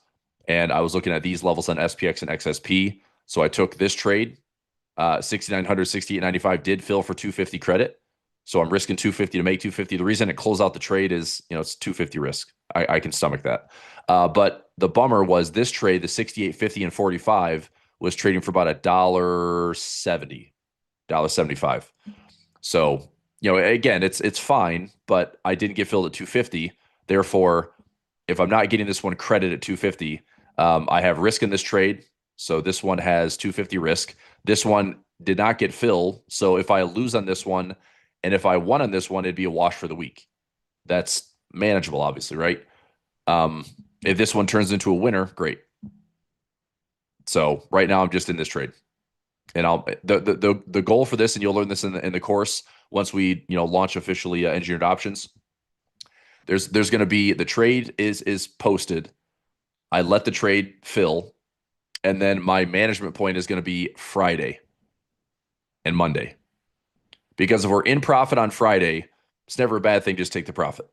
And I was looking at these levels on SPX and XSP. So I took this trade $6,900, $6,895 did fill for 250 credit. So I'm risking 250 to make 250. The reason it closed out the trade is, it's 250 risk. I can stomach that. But the bummer was this trade, the 68.50 and 45 was trading for about a dollar 70, dollar 75. So, again, it's fine, but I didn't get filled at 250. Therefore, if I'm not getting this one credit at 250, I have risk in this trade. So this one has 250 risk. This one did not get filled. So if I lose on this one and if I won on this one, it'd be a wash for the week. That's manageable, obviously, right? Um, if this one turns into a winner, great. So right now I'm just in this trade. And I'll the goal for this, and you'll learn this in the course once we launch officially engineered options. There's going to be the trade is posted. I let the trade fill, and then my management point is going to be Friday and Monday. Because if we're in profit on Friday, it's never a bad thing. Just take the profit,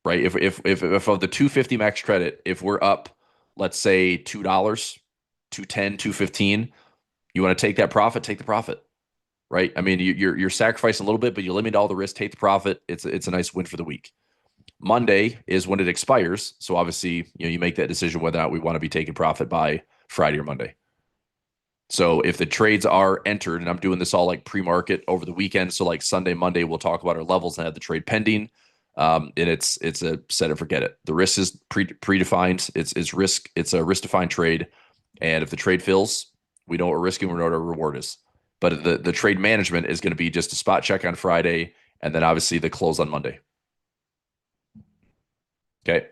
right? If of the 250 max credit, if we're up, let's say $2, 210, 215, you want to take that profit, take the profit, right? I mean, you're sacrificing a little bit, but you limit all the risk, take the profit. It's a nice win for the week. Monday is when it expires. So obviously, you make that decision whether or not we want to be taking profit by Friday or Monday. So if the trades are entered, and I'm doing this all like pre-market over the weekend, so like Sunday, Monday, we'll talk about our levels and have the trade pending. And it's a set it, forget it. The risk is predefined. It's risk. It's a risk defined trade, and if the trade fills, we know what we're risking. We know what our reward is. But the trade management is going to be just a spot check on Friday, and then obviously the close on Monday. Okay.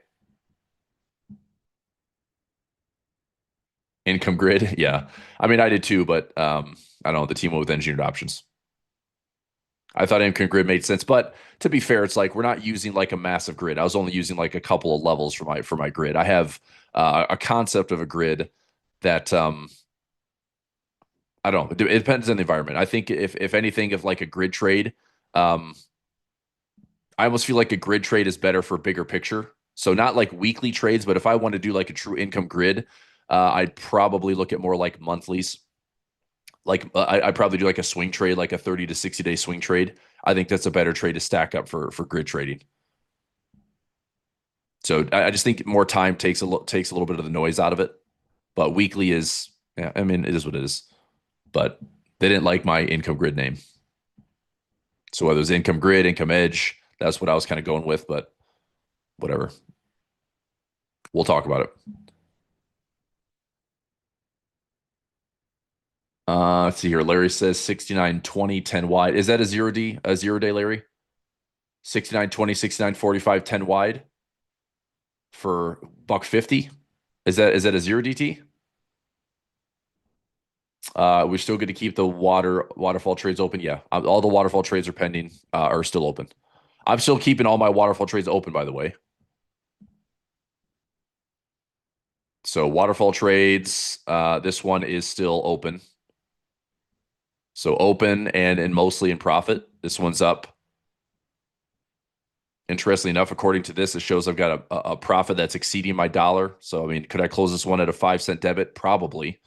Income grid. Yeah. I mean, I did too, but I don't know. The team went with engineered options. I thought income grid made sense, but to be fair, it's like we're not using like a massive grid. I was only using like a couple of levels for my grid. I have a concept of a grid that I don't know. It depends on the environment. I think if anything, if like a grid trade, um, I almost feel like a grid trade is better for bigger picture. So not like weekly trades, but if I want to do like a true income grid, I'd probably look at more like monthlies. Like I'd probably do like a swing trade, like a 30 to 60 day swing trade. I think that's a better trade to stack up for grid trading. So I just think more time takes a little bit of the noise out of it. But weekly is, yeah, I mean, it is what it is. But they didn't like my income grid name. So whether it was income grid, income edge, that's what I was kind of going with. But whatever, we'll talk about it. Let's see here. Larry says 69, 20, 10 wide. Is that a 0 day, Larry? 69, 20, 69, 45, 10 wide for buck 50. Is that a 0 DT? We're still going to keep the waterfall trades open. Yeah. All the waterfall trades are pending, are still open. I'm still keeping all my waterfall trades open, by the way. So waterfall trades, this one is still open. So open and mostly in profit. This one's up. Interestingly enough, according to this, it shows I've got a profit that's exceeding my dollar. So, I mean, could I close this one at a 5 cent debit? Probably.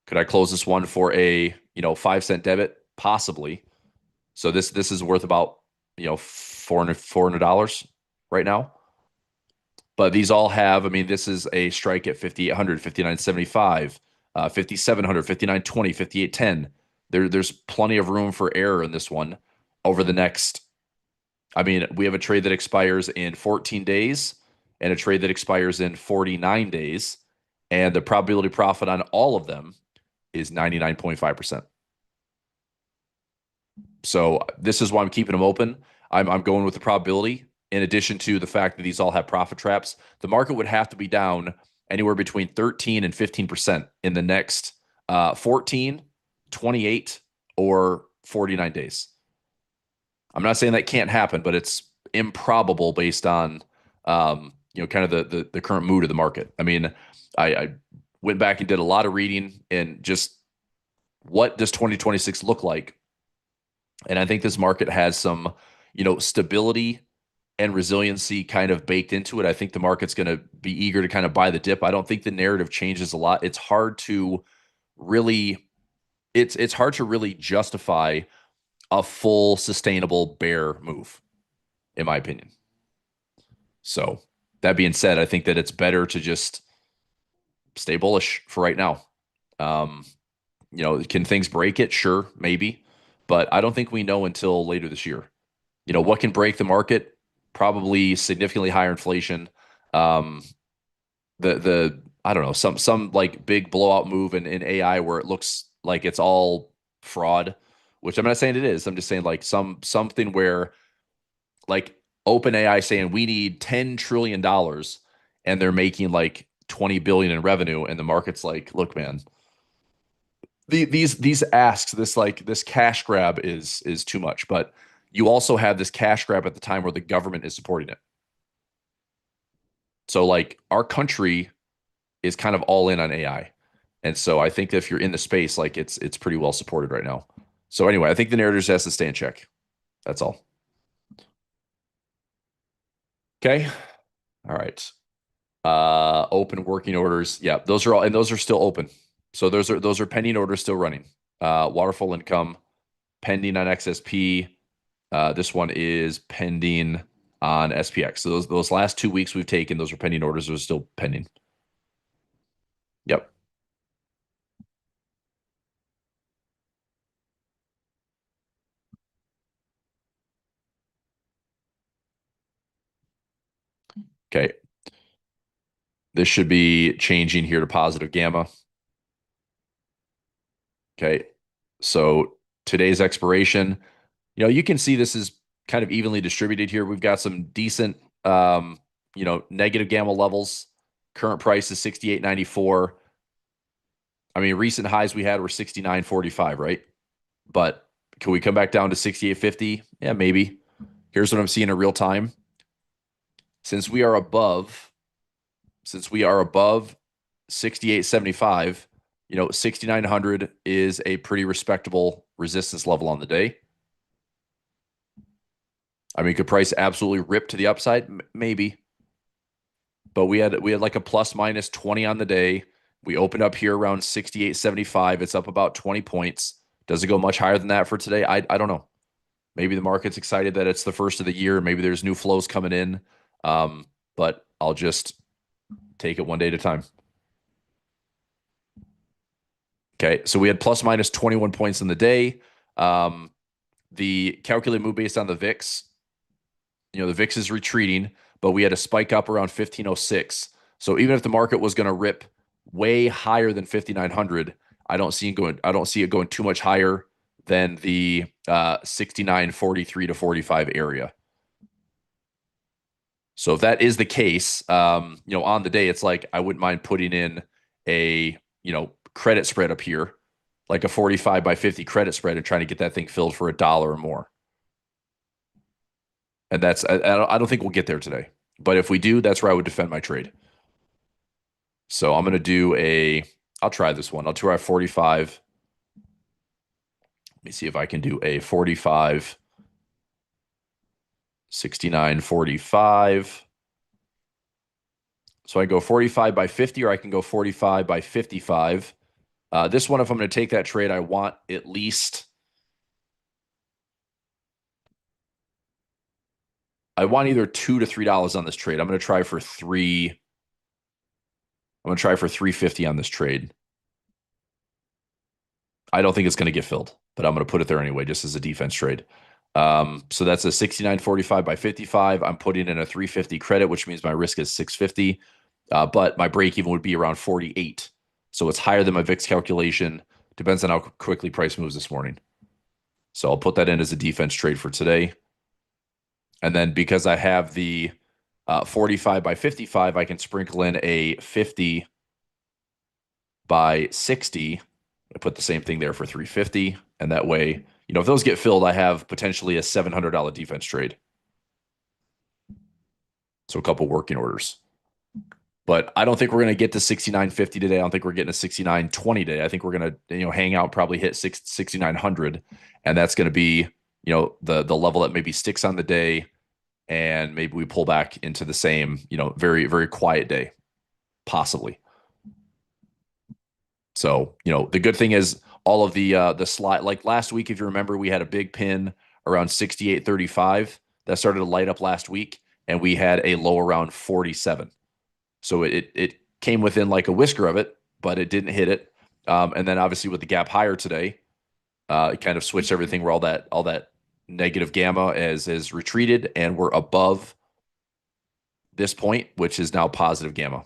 Could I close this one for a 5 cent debit? Possibly. So this is worth about $400 right now. But these all have, I mean, this is a strike at 5,800, 5,975, 5,700, 5,920, 5,810. There's plenty of room for error in this one over the next. I mean, we have a trade that expires in 14 days and a trade that expires in 49 days. And the probability profit on all of them is 99.5%. So this is why I'm keeping them open. I'm going with the probability. In addition to the fact that these all have profit traps, the market would have to be down anywhere between 13 and 15% in the next 14, 28, or 49 days. I'm not saying that can't happen, but it's improbable based on kind of the current mood of the market. I mean, I went back and did a lot of reading and just what does 2026 look like? And I think this market has some, stability and resiliency kind of baked into it. I think the market's going to be eager to kind of buy the dip. I don't think the narrative changes a lot. It's hard to really it's hard to really justify a full sustainable bear move, in my opinion. So that being said, I think that it's better to just stay bullish for right now. Um, can things break it? Sure, maybe, but I don't think we know until later this year. What can break the market? Probably significantly higher inflation. Um, the I don't know, some like big blowout move in AI where it looks like it's all fraud, which I'm not saying it is. I'm just saying like something where like OpenAI saying we need $10 trillion and they're making like 20 billion in revenue, and the market's like, look, man, these asks, this cash grab is too much. But you also have this cash grab at the time where the government is supporting it. So like our country is kind of all in on AI. And so I think if you're in the space, like it's pretty well supported right now. So anyway, I think the narrative has to stay in check. That's all. Okay. All right. Open working orders. Yeah, those are all, and those are still open. So those are pending orders still running. Waterfall income pending on XSP. This one is pending on SPX. So those last 2 weeks we've taken, those are pending orders. Those are still pending. Yep. Okay. This should be changing here to positive gamma. Okay. So today's expiration, you can see this is kind of evenly distributed here. We've got some decent, negative gamma levels. Current price is 68.94. I mean, recent highs we had were 69.45, right? But can we come back down to 68.50? Yeah, maybe. Here's what I'm seeing in real time. Since we are above, since we are above 68.75, 6,900 is a pretty respectable resistance level on the day. I mean, could price absolutely rip to the upside? Maybe. But we had like a plus minus 20 on the day. We opened up here around 68.75. It's up about 20 points. Does it go much higher than that for today? I don't know. Maybe the market's excited that it's the first of the year. Maybe there's new flows coming in. But I'll just take it one day at a time. Okay, so we had plus minus 21 points in the day. Um, the calculated move based on the VIX, the VIX is retreating, but we had a spike up around 1506. So even if the market was going to rip way higher than 5900, I don't see it going too much higher than the 6943 to 45 area. So if that is the case, on the day, it's like I wouldn't mind putting in a, credit spread up here, like a 45 by 50 credit spread, and trying to get that thing filled for $1 or more. And I don't think we'll get there today. But if we do, that's where I would defend my trade. So I'm going to I'll try this one. I'll try 45. Let me see if I can do a 45, 69.45. So I go 45 by 50, or I can go 45 by 55. This one, if I'm going to take that trade, I want at least, I want either $2 to $3 on this trade. I'm going to try for three. I'm going to try for 350 on this trade. I don't think it's going to get filled, but I'm going to put it there anyway, just as a defense trade. So that's a 69.45 by 55. I'm putting in a 350 credit, which means my risk is 650. But my break even would be around 48. So it's higher than my VIX calculation. Depends on how quickly price moves this morning. So I'll put that in as a defense trade for today. And then because I have the 45 by 55, I can sprinkle in a 50 by 60. I put the same thing there for 350. And that way, if those get filled, I have potentially a $700 defense trade. So a couple working orders. But I don't think we're going to get to 69.50 today. I don't think we're getting a 69.20 today. I think we're going to, hang out, probably hit 6,900. And that's going to be, the level that maybe sticks on the day. And maybe we pull back into the same, very, very quiet day, possibly. So, the good thing is all of the slide. Like last week, if you remember, we had a big pin around 68.35 that started to light up last week, and we had a low around 47. So it came within like a whisker of it, but it didn't hit it. And then obviously with the gap higher today, it kind of switched everything where all that negative gamma is retreated, and we're above this point, which is now positive gamma.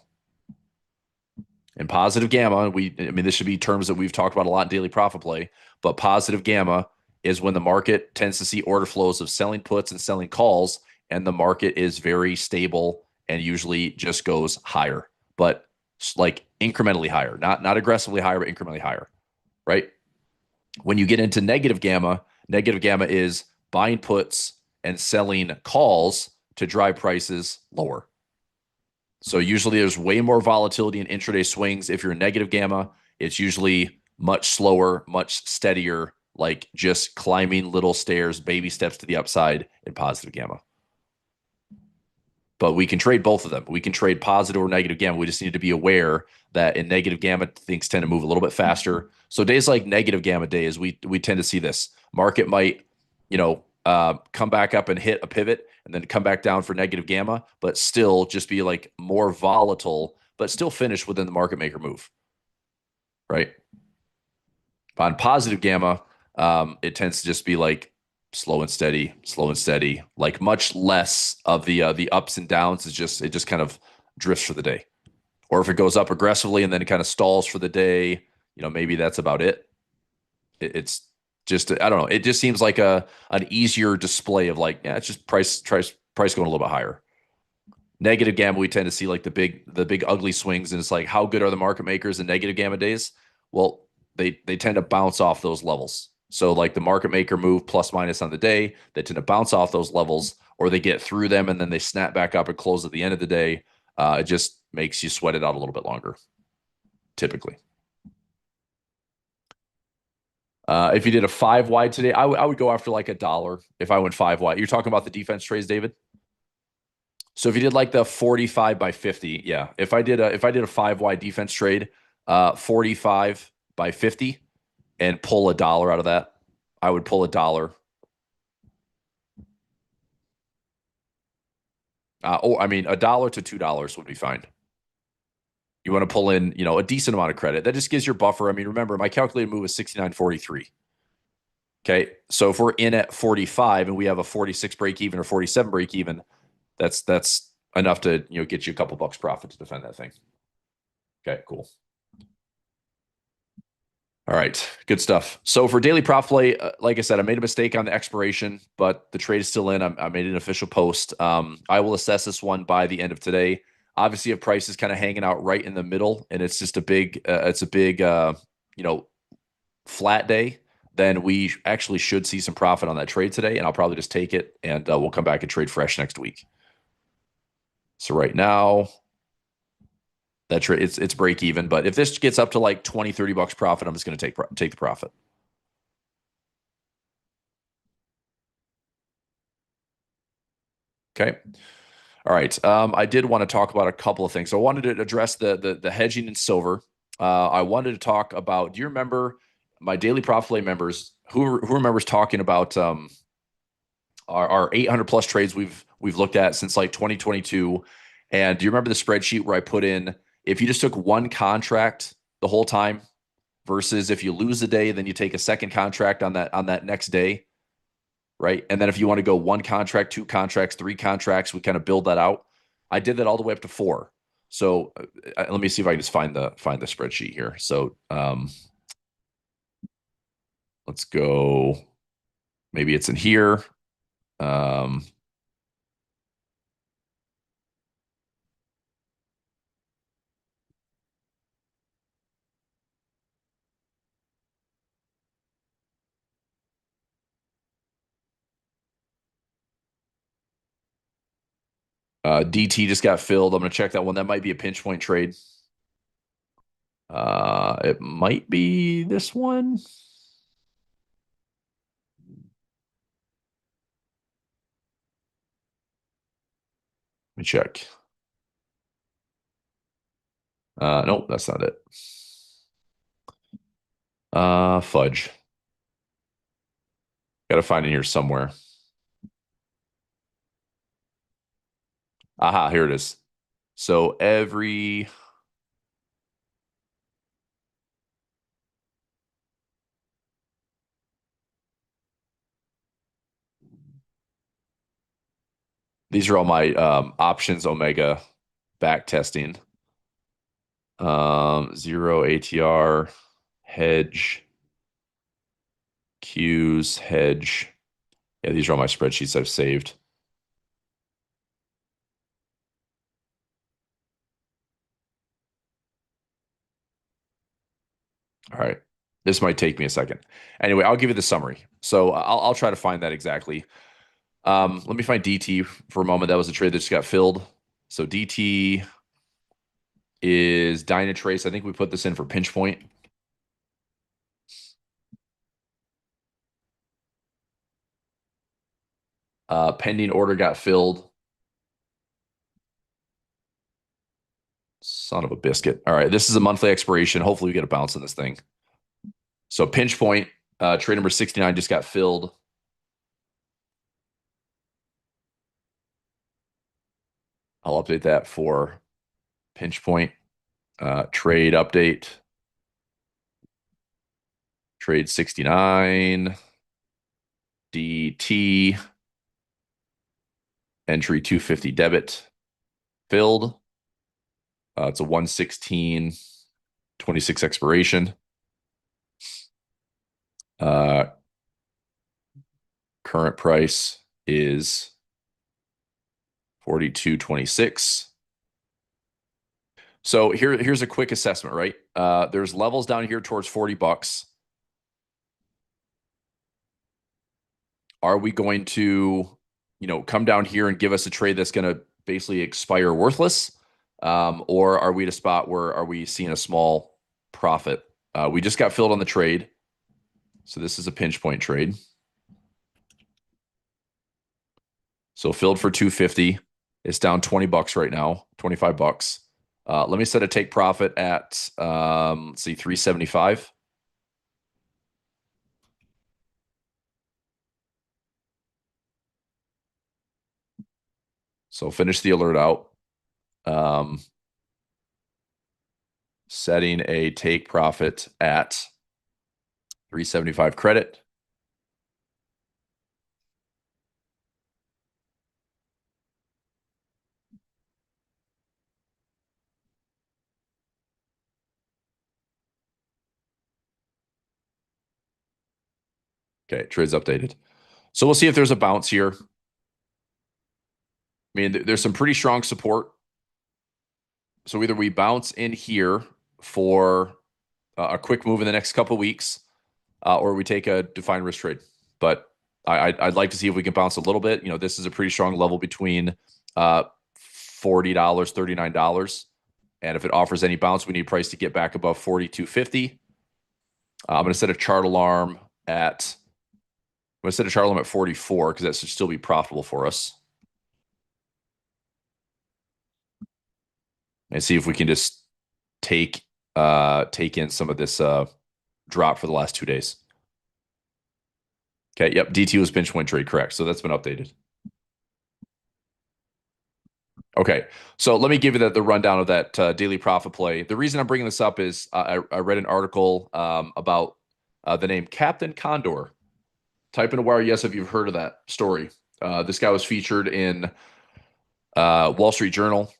And positive gamma, I mean, this should be terms that we've talked about a lot in daily profit play, but positive gamma is when the market tends to see order flows of selling puts and selling calls, and the market is very stable and usually just goes higher, but like incrementally higher, not aggressively higher, but incrementally higher, right? When you get into negative gamma is buying puts and selling calls to drive prices lower. So usually there's way more volatility in intraday swings. If you're in negative gamma, it's usually much slower, much steadier, like just climbing little stairs, baby steps to the upside in positive gamma. But we can trade both of them. We can trade positive or negative gamma. We just need to be aware that in negative gamma, things tend to move a little bit faster. So days like negative gamma days, we tend to see this. Market might, come back up and hit a pivot and then come back down for negative gamma, but still just be like more volatile, but still finish within the market maker move, right? On positive gamma, it tends to just be like slow and steady, like much less of the ups and downs. It just kind of drifts for the day. Or if it goes up aggressively and then it kind of stalls for the day, maybe that's about it. It's just I don't know. It just seems like an easier display of like, yeah, it's just price going a little bit higher. Negative gamma, we tend to see like the big ugly swings, and it's like how good are the market makers in negative gamma days? Well, they tend to bounce off those levels. So like the market maker move plus minus on the day, they tend to bounce off those levels, or they get through them and then they snap back up and close at the end of the day. It just makes you sweat it out a little bit longer, typically. If you did a five wide today, I would go after like $1 if I went five wide. You're talking about the defense trades, David? So if you did like the 45 by 50, yeah. If I did a five wide defense trade, 45 by 50 and pull $1 out of that, I would pull $1. I mean, $1 to $2 would be fine. You want to pull in, a decent amount of credit. That just gives your buffer. I mean, remember, my calculated move is 69.43. Okay. So if we're in at 45 and we have a 46 break even or 47 break even, that's enough to, get you a couple bucks profit to defend that thing. Okay, cool. All right, good stuff. So for daily prop play, like I said, I made a mistake on the expiration, but the trade is still in. I made an official post. I will assess this one by the end of today. Obviously, if price is kind of hanging out right in the middle, and it's just a big, you know, flat day, then we actually should see some profit on that trade today, and I'll probably just take it, and we'll come back and trade fresh next week. So right now, that trade it's break even, but if this gets up to like 20, 30 bucks profit, I'm just going to take the profit. Okay. All right. I did want to talk about a couple of things. So I wanted to address the hedging in silver. I wanted to talk about. Do you remember my daily profit play members? Who remembers talking about our 800 plus trades we've looked at since like 2022? And do you remember the spreadsheet where I put in if you just took one contract the whole time versus if you lose a day, then you take a second contract on that next day, right? And then if you want to go one contract, two contracts, three contracts, we kind of build that out. I did that all the way up to four. So let me see if I can just find the spreadsheet here. So let's go. Maybe it's in here. Um, DT just got filled. I'm gonna check that one. That might be a pinch point trade. It might be this one. Let me check. Nope, that's not it. Fudge. Got to find it here somewhere. Aha, here it is. So these are all my options omega back testing. Zero ATR, hedge, Qs, hedge. Yeah, these are all my spreadsheets I've saved. All right. This might take me a second. Anyway, I'll give you the summary. So I'll try to find that exactly. Let me find DT for a moment. That was a trade that just got filled. So DT is Dynatrace. I think we put this in for pinch point. Pending order got filled. Son of a biscuit. All right. This is a monthly expiration. Hopefully we get a bounce in this thing. So pinch point, trade number 69 just got filled. I'll update that for pinch point. Trade update. Trade 69. DT. Entry 250 debit. Filled. It's a 116.26 expiration. Current price is 42.26. So here's a quick assessment, right? There's levels down here towards $40. Are we going to, come down here and give us a trade that's going to basically expire worthless? Or are we at a spot where are we seeing a small profit? We just got filled on the trade. So this is a pinch point trade. So filled for 250. It's down $20 right now, $25. Let me set a take profit at let's see, 375. So finish the alert out. Setting a take profit at 375 credit. Okay, trade's updated. So we'll see if there's a bounce here. I mean, there's some pretty strong support. So either we bounce in here for a quick move in the next couple weeks, or we take a defined risk trade. But I'd like to see if we can bounce a little bit. This is a pretty strong level between $40, $39. And if it offers any bounce, we need price to get back above 42.50. I'm going to set a chart alarm at 44 because that should still be profitable for us. And see if we can just take in some of this drop for the last 2 days. Okay, yep, DT was pinch point trade, correct. So that's been updated. Okay, so let me give you the rundown of that daily profit play. The reason I'm bringing this up is I read an article about the name Captain Condor. Type in a wire yes if you've heard of that story. This guy was featured in Wall Street Journal.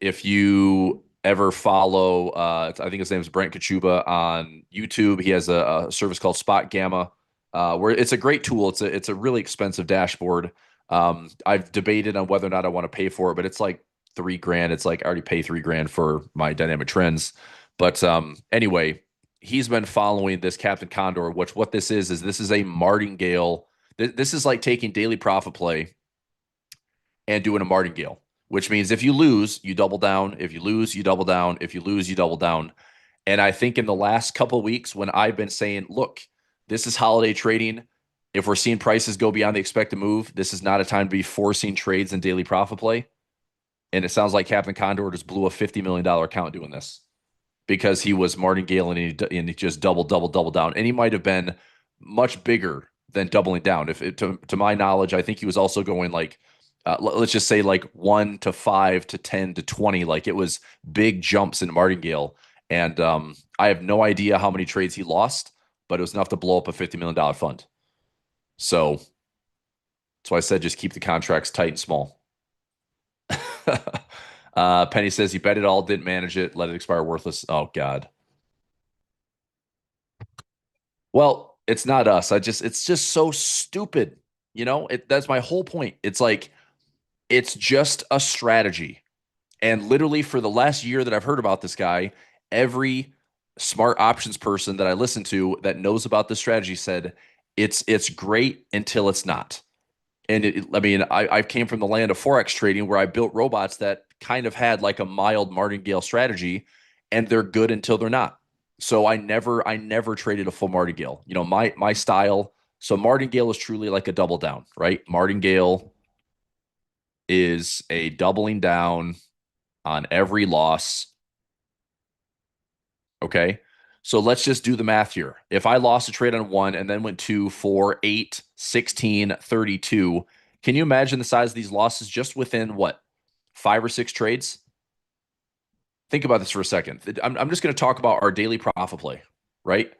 If you ever follow, I think his name is Brent Kachuba on YouTube. He has a service called Spot Gamma, where it's a great tool. It's a really expensive dashboard. I've debated on whether or not I want to pay for it, but it's like $3,000. It's like I already pay $3,000 for my dynamic trends. But anyway, he's been following this Captain Condor, which what this is this is a martingale. This is like taking daily profit play and doing a martingale, which means if you lose, you double down. If you lose, you double down. If you lose, you double down. And I think in the last couple of weeks, when I've been saying, look, this is holiday trading. If we're seeing prices go beyond the expected move, this is not a time to be forcing trades in daily profit play. And it sounds like Captain Condor just blew a $50 million account doing this. because he was martingale and he just double down. And he might have been much bigger than doubling down. If it, to my knowledge, I think he was also going like, let's just say like 1 to 5 to 10 to 20. Like it was big jumps in martingale. And I have no idea how many trades he lost, but it was enough to blow up a $50 million fund. So that's why I said just keep the contracts tight and small. Penny says he bet it all, didn't manage it, let it expire worthless. Oh God. Well, it's not us. It's just so stupid. That's my whole point. It's like it's just a strategy. And literally for the last year that I've heard about this guy, every smart options person that I listen to that knows about this strategy said it's great until it's not. And I mean, I came from the land of forex trading where I built robots that kind of had like a mild martingale strategy, and they're good until they're not. So I never traded a full martingale. My style. So martingale is truly like a double down, right? Martingale is a doubling down on every loss. Okay. So let's just do the math here. If I lost a trade on one and then went 2, 4, 8, 16, 32, can you imagine the size of these losses just within what, 5 or 6 trades? Think about this for a second. I'm just going to talk about our daily profit play, right?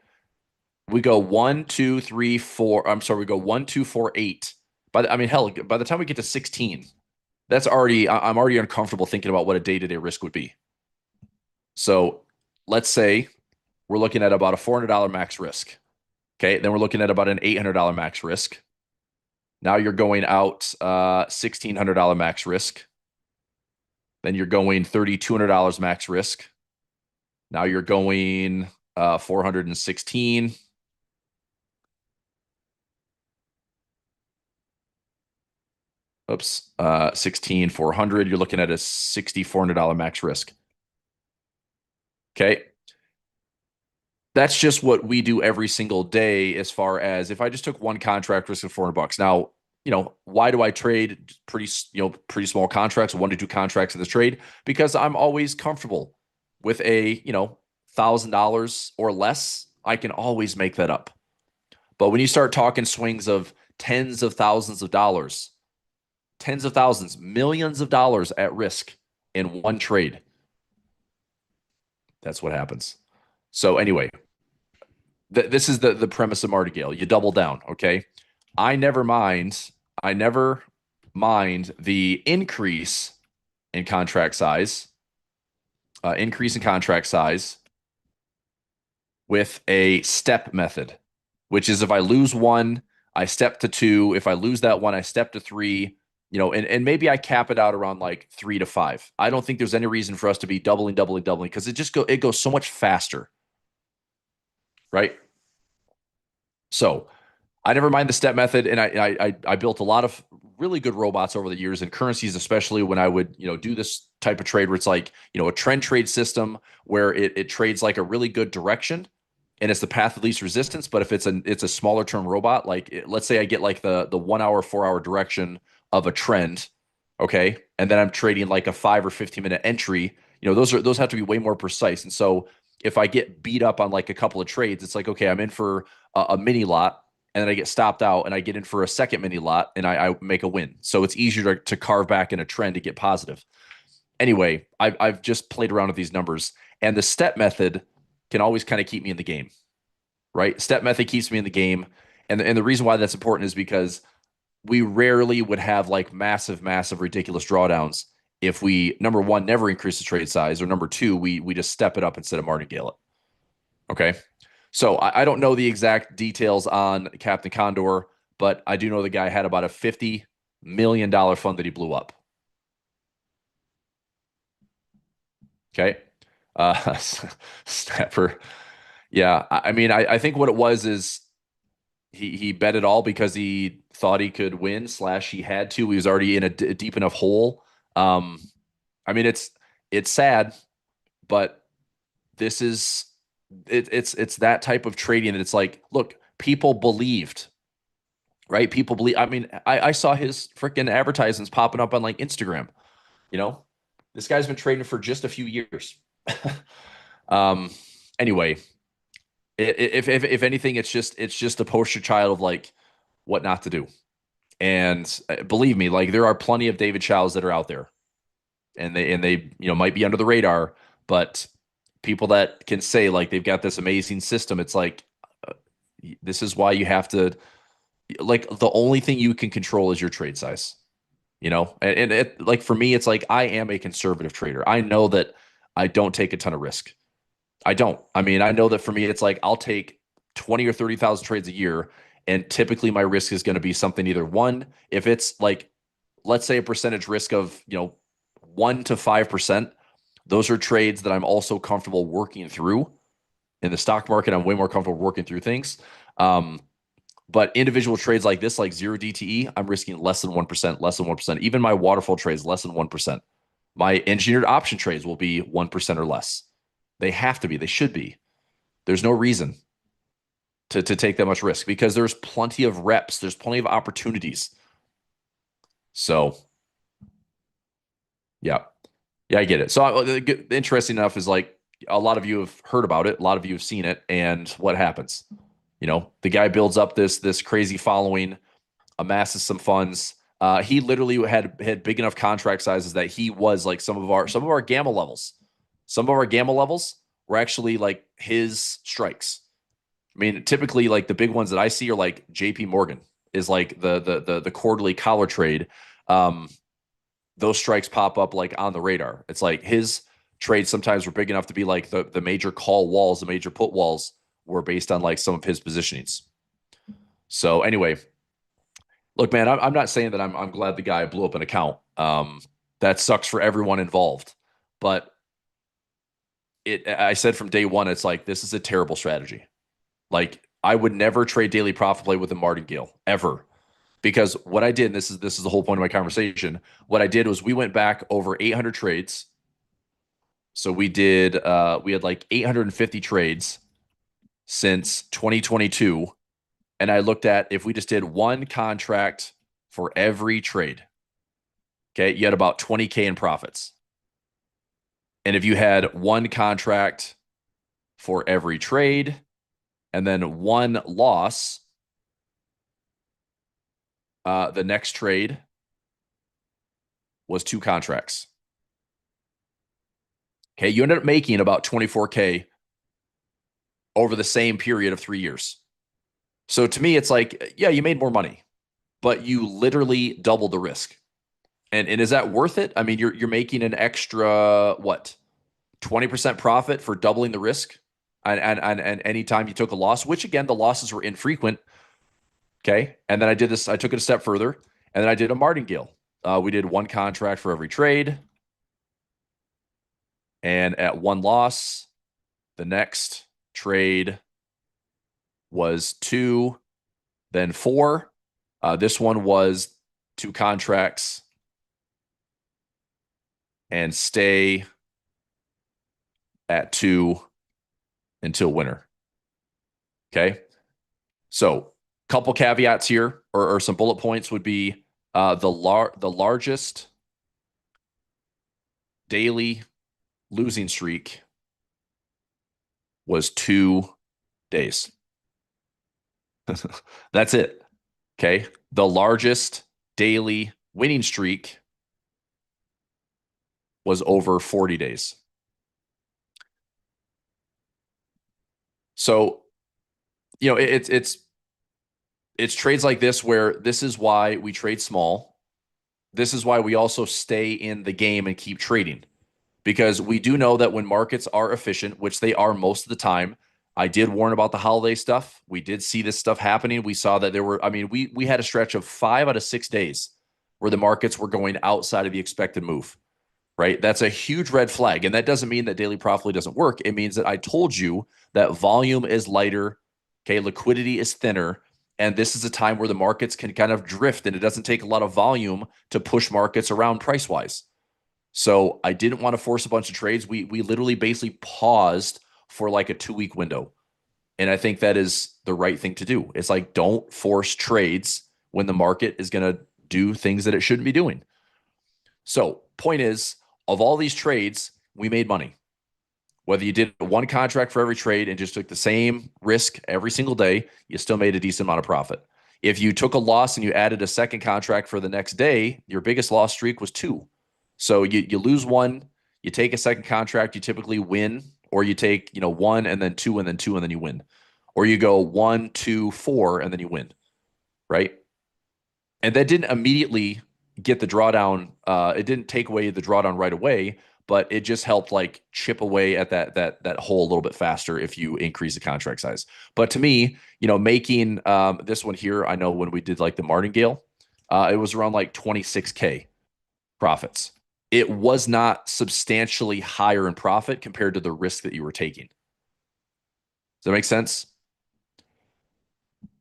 We go 1, 2, 3, 4. I'm sorry, we go 1, 2, 4, 8. I mean, hell, by the time we get to 16, I'm already uncomfortable thinking about what a day-to-day risk would be. So let's say we're looking at about a $400 max risk. Okay. Then we're looking at about an $800 max risk. Now you're going out $1,600 max risk. Then you're going $3,200 max risk. Now you're going 416. Oops, 16,400. You're looking at a $6,400 max risk. Okay. That's just what we do every single day. As far as if I just took one contract risk of $400. Now, why do I trade pretty small contracts, 1 to 2 contracts in this trade? Because I'm always comfortable with a, $1,000 or less. I can always make that up. But when you start talking swings of tens of thousands of dollars, tens of thousands, millions of dollars at risk in one trade, that's what happens. So anyway, this is the premise of martingale. You double down, okay? I never mind. I never mind the increase in contract size with a step method, which is if I lose one, I step to two. If I lose that one, I step to three. And maybe I cap it out around like 3 to 5. I don't think there's any reason for us to be doubling, because it goes so much faster, right? So I never mind the step method, and I built a lot of really good robots over the years, and currencies, especially when I would do this type of trade where it's like a trend trade system where it trades like a really good direction, and it's the path of least resistance. But if it's a smaller term robot, like let's say I get like the 1 hour 4 hour direction of a trend, okay, and then I'm trading like a 5 or 15 minute entry. Those have to be way more precise, and so if I get beat up on like a couple of trades, it's like okay, I'm in for a mini lot and then I get stopped out and I get in for a second mini lot and I make a win. So it's easier to carve back in a trend to get positive. Anyway, I've just played around with these numbers, and the step method can always kind of keep me in the game, right? Step method keeps me in the game. And the reason why that's important is because we rarely would have like massive, massive, ridiculous drawdowns if we, number one, never increase the trade size, or number two, we just step it up instead of martingale it. Okay. So I don't know the exact details on Captain Condor, but I do know the guy had about a $50 million fund that he blew up. Okay. Snapper. Yeah. I mean, I think what it was is he bet it all because he thought he could win slash he had to. He was already in a deep enough hole. Um, I mean, it's sad, but this is it's that type of trading that it's like, look, people believed, right? People believe. I mean, I saw his freaking advertisements popping up on like Instagram. You know, this guy's been trading for just a few years. Um, anyway, if anything, it's just a poster child of like what not to do. And believe me, like there are plenty of David Chows that are out there, and they might be under the radar, but people that can say like they've got this amazing system, it's like uh, this is why you have to like the only thing you can control is your trade size. And it, like for me, it's like I am a conservative trader. I know that I don't take a ton of risk. I don't. I mean, I know that for me, it's like I'll take 20 or 30,000 trades a year. And typically my risk is going to be something either one, if it's like, let's say a percentage risk of, 1 to 5%, those are trades that I'm also comfortable working through. In the stock market, I'm way more comfortable working through things. Um, but individual trades like this, like zero DTE, I'm risking less than 1%, less than 1%. Even my waterfall trades, less than 1%. My engineered option trades will be 1% or less. They have to be. They should be. There's no reason to take that much risk because there's plenty of reps. There's plenty of opportunities. So, yeah. Yeah, I get it. So, interesting enough is like a lot of you have heard about it. A lot of you have seen it. And what happens? The guy builds up this crazy following, amasses some funds. He literally had big enough contract sizes that he was like some of our gamma levels. Some of our gamma levels were actually like his strikes. I mean, typically like the big ones that I see are like JP Morgan is like the quarterly collar trade. Um, those strikes pop up like on the radar. It's like his trades sometimes were big enough to be like the major call walls, the major put walls were based on like some of his positionings. So anyway, look, man, I'm not saying that I'm glad the guy blew up an account. That sucks for everyone involved. But I said from day one, it's like this is a terrible strategy. Like I would never trade daily profit play with a martingale ever. Because what I did, and this is the whole point of my conversation. What I did was we went back over 800 trades. So we had like 850 trades since 2022, and I looked at if we just did one contract for every trade. Okay, you had about 20K in profits. And if you had one contract for every trade and then one loss, the next trade was two contracts. Okay, you ended up making about 24K over the same period of 3 years. So to me, it's like, yeah, you made more money, but you literally doubled the risk. And is that worth it? I mean, you're making an extra what, 20% profit for doubling the risk, and anytime you took a loss, which again the losses were infrequent. Okay, and then I did this. I took it a step further, and then I did a martingale. We did one contract for every trade, and at one loss, the next trade was two, then four. This one was two contracts and stay at two until winter. Okay. So, couple caveats here, or some bullet points would be the largest daily losing streak was 2 days. That's it. Okay. The largest daily winning streak was over 40 days. So, it's trades like this where this is why we trade small. This is why we also stay in the game and keep trading, because we do know that when markets are efficient, which they are most of the time. I did warn about the holiday stuff. We did see this stuff happening. We saw that there were, I mean, we had a stretch of 5 out of 6 days where the markets were going outside of the expected move, right? That's a huge red flag. And that doesn't mean that daily profit doesn't work. It means that I told you that volume is lighter, okay, liquidity is thinner, and this is a time where the markets can kind of drift, and it doesn't take a lot of volume to push markets around price wise. So I didn't want to force a bunch of trades. We literally basically paused for like a 2 week window. And I think that is the right thing to do. It's like don't force trades when the market is going to do things that it shouldn't be doing. So, point is, of all these trades, we made money. Whether you did one contract for every trade and just took the same risk every single day, you still made a decent amount of profit. If you took a loss and you added a second contract for the next day, your biggest loss streak was two. So you lose one, you take a second contract, you typically win, or you take, one and then two and then two and then you win. Or you go one, two, four, and then you win. Right. And that didn't immediately get the drawdown. It didn't take away the drawdown right away, but it just helped like chip away at that hole a little bit faster if you increase the contract size. But to me, making this one here, I know when we did like the martingale, it was around like 26K profits. It was not substantially higher in profit compared to the risk that you were taking. Does that make sense?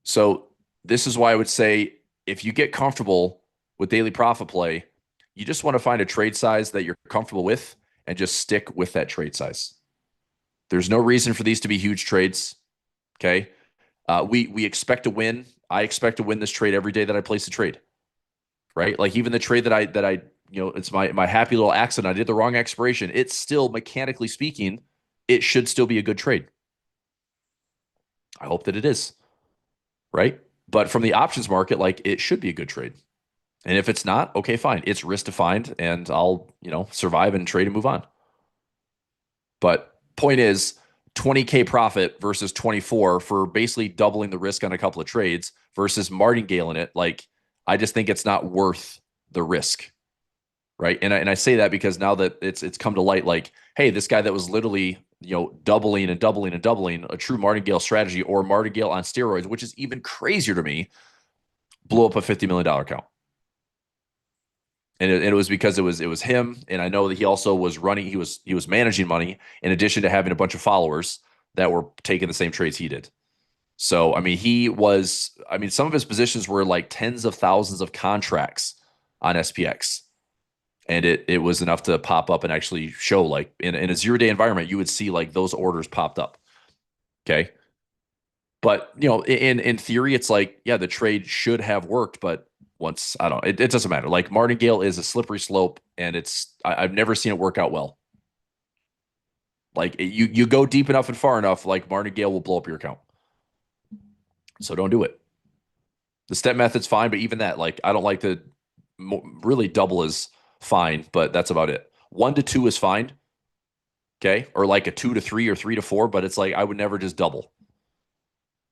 So this is why I would say if you get comfortable with daily profit play, you just want to find a trade size that you're comfortable with and just stick with that trade size. There's no reason for these to be huge trades. Okay. We expect to win. I expect to win this trade every day that I place a trade. Right. Like even the trade that I it's my happy little accident. I did the wrong expiration. It's still mechanically speaking, it should still be a good trade. I hope that it is. Right. But from the options market, like it should be a good trade. And if it's not, okay, fine. It's risk defined and I'll, survive and trade and move on. But point is 20K profit versus 24 for basically doubling the risk on a couple of trades versus martingaling it. Like, I just think it's not worth the risk. Right. And I say that because now that it's come to light, like, hey, this guy that was literally, doubling and doubling and doubling a true martingale strategy or martingale on steroids, which is even crazier to me, blew up a $50 million account. And it was because it was him, and I know that he also was running. He was managing money in addition to having a bunch of followers that were taking the same trades he did. So I mean, some of his positions were like tens of thousands of contracts on SPX, and it was enough to pop up and actually show like in a 0-day environment, you would see like those orders popped up. Okay, but in theory, it's like yeah, the trade should have worked, but once I don't, it doesn't matter. Like martingale is a slippery slope, and I've never seen it work out well. Like you go deep enough and far enough, like martingale will blow up your account. So don't do it. The step method's fine, but even that, like I don't like to really double is fine, but that's about it. 1 to 2 is fine. Okay. Or like a 2 to 3 or 3 to 4, but it's like I would never just double.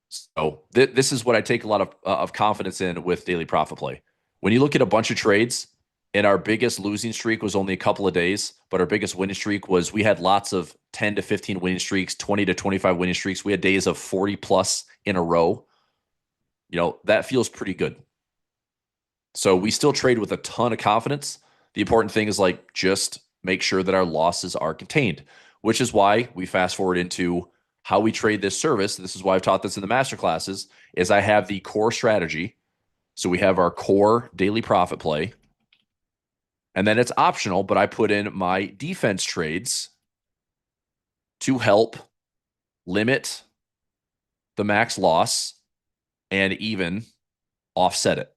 So this is what I take a lot of confidence in with daily profit play. When you look at a bunch of trades and our biggest losing streak was only a couple of days, but our biggest winning streak was we had lots of 10 to 15 winning streaks, 20 to 25 winning streaks. We had days of 40 plus in a row. That feels pretty good. So we still trade with a ton of confidence. The important thing is like just make sure that our losses are contained, which is why we fast forward into how we trade this service. This is why I've taught this in the master classes is I have the core strategy. So we have our core daily profit play. And then it's optional, but I put in my defense trades to help limit the max loss and even offset it.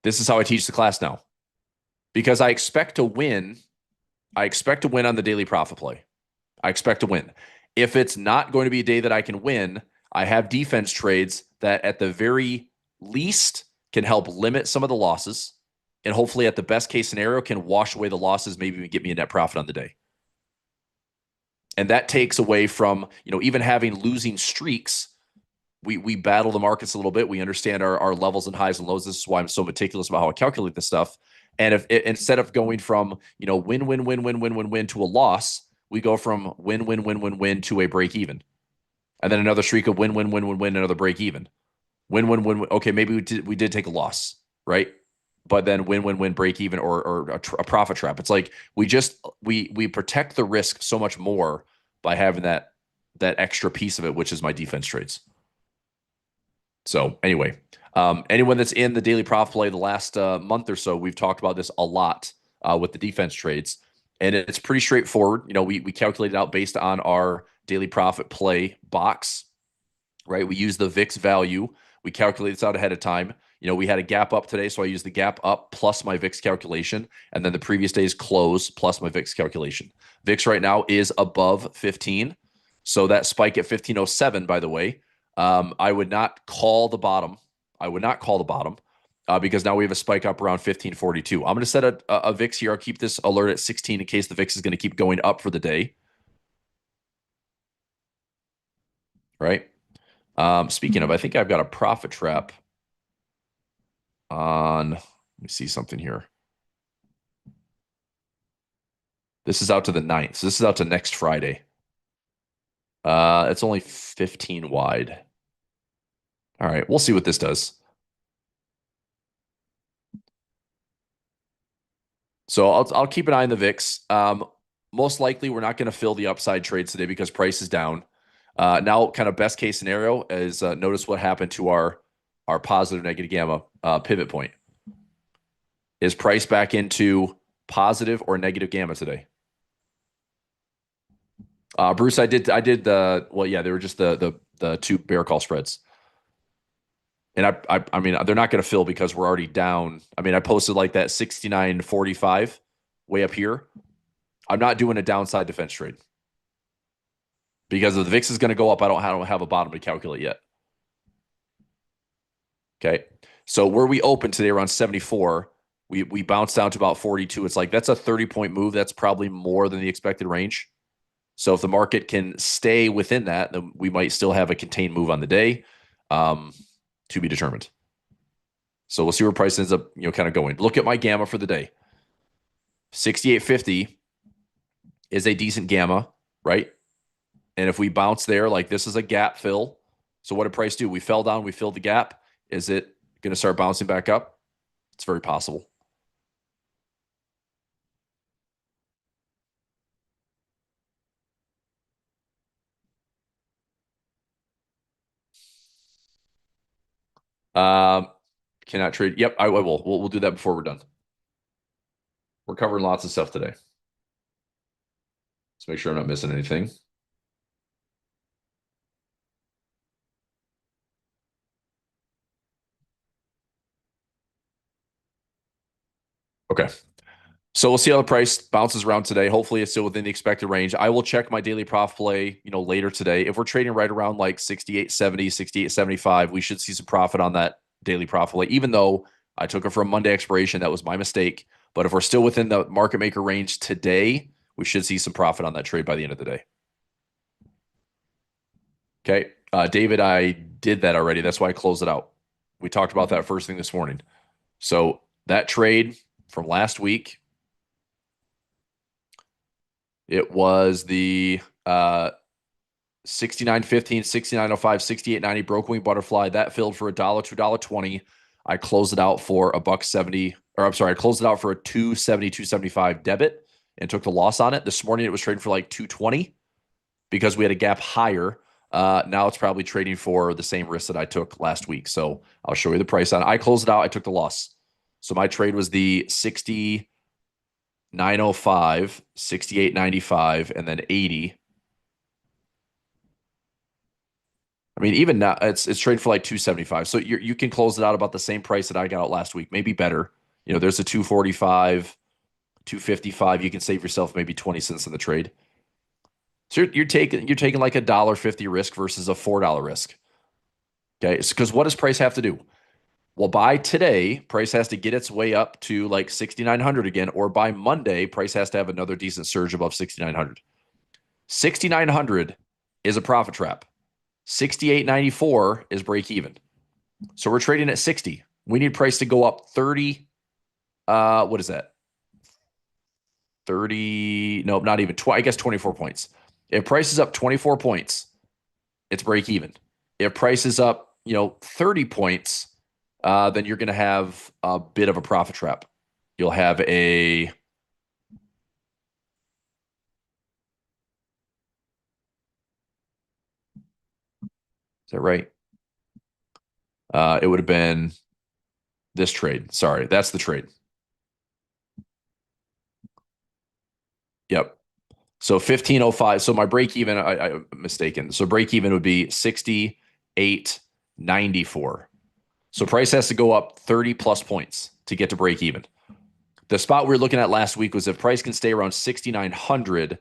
This is how I teach the class now. Because I expect to win. I expect to win on the daily profit play. I expect to win. If it's not going to be a day that I can win, I have defense trades that at the very least can help limit some of the losses and hopefully at the best case scenario can wash away the losses, maybe get me a net profit on the day. And that takes away from, even having losing streaks. We battle the markets a little bit. We understand our levels and highs and lows. This is why I'm so meticulous about how I calculate this stuff. And if instead of going from, win to a loss, we go from win to a break even. And then another streak of win, another break even. Win. Okay, maybe we did take a loss, right? But then win, break even or a profit trap. It's like we protect the risk so much more by having that extra piece of it, which is my defense trades. So anyway, anyone that's in the daily profit play the last month or so, we've talked about this a lot with the defense trades, and it's pretty straightforward. We calculate it out based on our daily profit play box, right? We use the VIX value. We calculate this out ahead of time. We had a gap up today, so I used the gap up plus my VIX calculation, and then the previous day's close plus my VIX calculation. VIX right now is above 15. So that spike at 1507, by the way, I would not call the bottom. I would not call the bottom because now we have a spike up around 1542. I'm going to set a VIX here. I'll keep this alert at 16 in case the VIX is going to keep going up for the day. Right. Speaking of, I think I've got a profit trap on. Let me see something here. This is out to the 9th. So this is out to next Friday. It's only 15 wide. All right, we'll see what this does. So I'll keep an eye on the VIX. Most likely, we're not going to fill the upside trades today because price is down. Now, kind of best case scenario is notice what happened to our positive negative gamma pivot point. Is price back into positive or negative gamma today? Bruce, I did the well, yeah, they were just the two bear call spreads. And I mean, they're not going to fill because we're already down. I mean, I posted like that 69.45 way up here. I'm not doing a downside defense trade because if the VIX is going to go up, I don't have a bottom to calculate yet. Okay. So where we opened today around 74, we bounced down to about 42. It's like that's a 30-point move. That's probably more than the expected range. So if the market can stay within that, then we might still have a contained move on the day. To be determined. So we'll see where price ends up, kind of going. Look at my gamma for the day. 68.50 is a decent gamma, right? And if we bounce there, like this is a gap fill. So what did price do? We fell down, we filled the gap. Is it going to start bouncing back up? It's very possible. Um, Cannot trade. Yep, I will. We'll do that before we're done. We're covering lots of stuff today. Let's make sure I'm not missing anything. Okay. So we'll see how the price bounces around today. Hopefully, it's still within the expected range. I will check my daily profit play, later today. If we're trading right around like 68.70, 68.75, we should see some profit on that daily profit play. Even though I took it for a Monday expiration, that was my mistake. But if we're still within the market maker range today, we should see some profit on that trade by the end of the day. Okay, David, I did that already. That's why I closed it out. We talked about that first thing this morning. So that trade from last week. It was the 69.15, 69.05, 68.90 broke wing butterfly. That filled for $1 to $1.20. I closed it out for $1.70, or I'm sorry, I closed it out for a 270, 275 debit and took the loss on it. This morning it was trading for like 220 because we had a gap higher. Now it's probably trading for the same risk that I took last week. So I'll show you the price on it. I closed it out. I took the loss. So my trade was the 69.05, 68.95, and then 80. I mean, even now it's trading for like 275. So you can close it out about the same price that I got out last week, maybe better. There's a 245, 255. You can save yourself maybe 20 cents in the trade. So you're taking like $1.50 risk versus a $4 risk. Okay, because what does price have to do? Well, by today, price has to get its way up to like 6,900 again, or by Monday, price has to have another decent surge above 6,900. 6,900 is a profit trap. 68.94 is break even. So we're trading at 60. We need price to go up 30. What is that? 30. Nope, not even 20. I guess 24 points. If price is up 24 points, it's break even. If price is up, 30 points, then you're going to have a bit of a profit trap. You'll have a. Is that right? It would have been this trade. Sorry, that's the trade. Yep. So 1505. So my break even, I'm mistaken. So break even would be 68.94. So price has to go up 30 plus points to get to break even. The spot we were looking at last week was if price can stay around 6,900,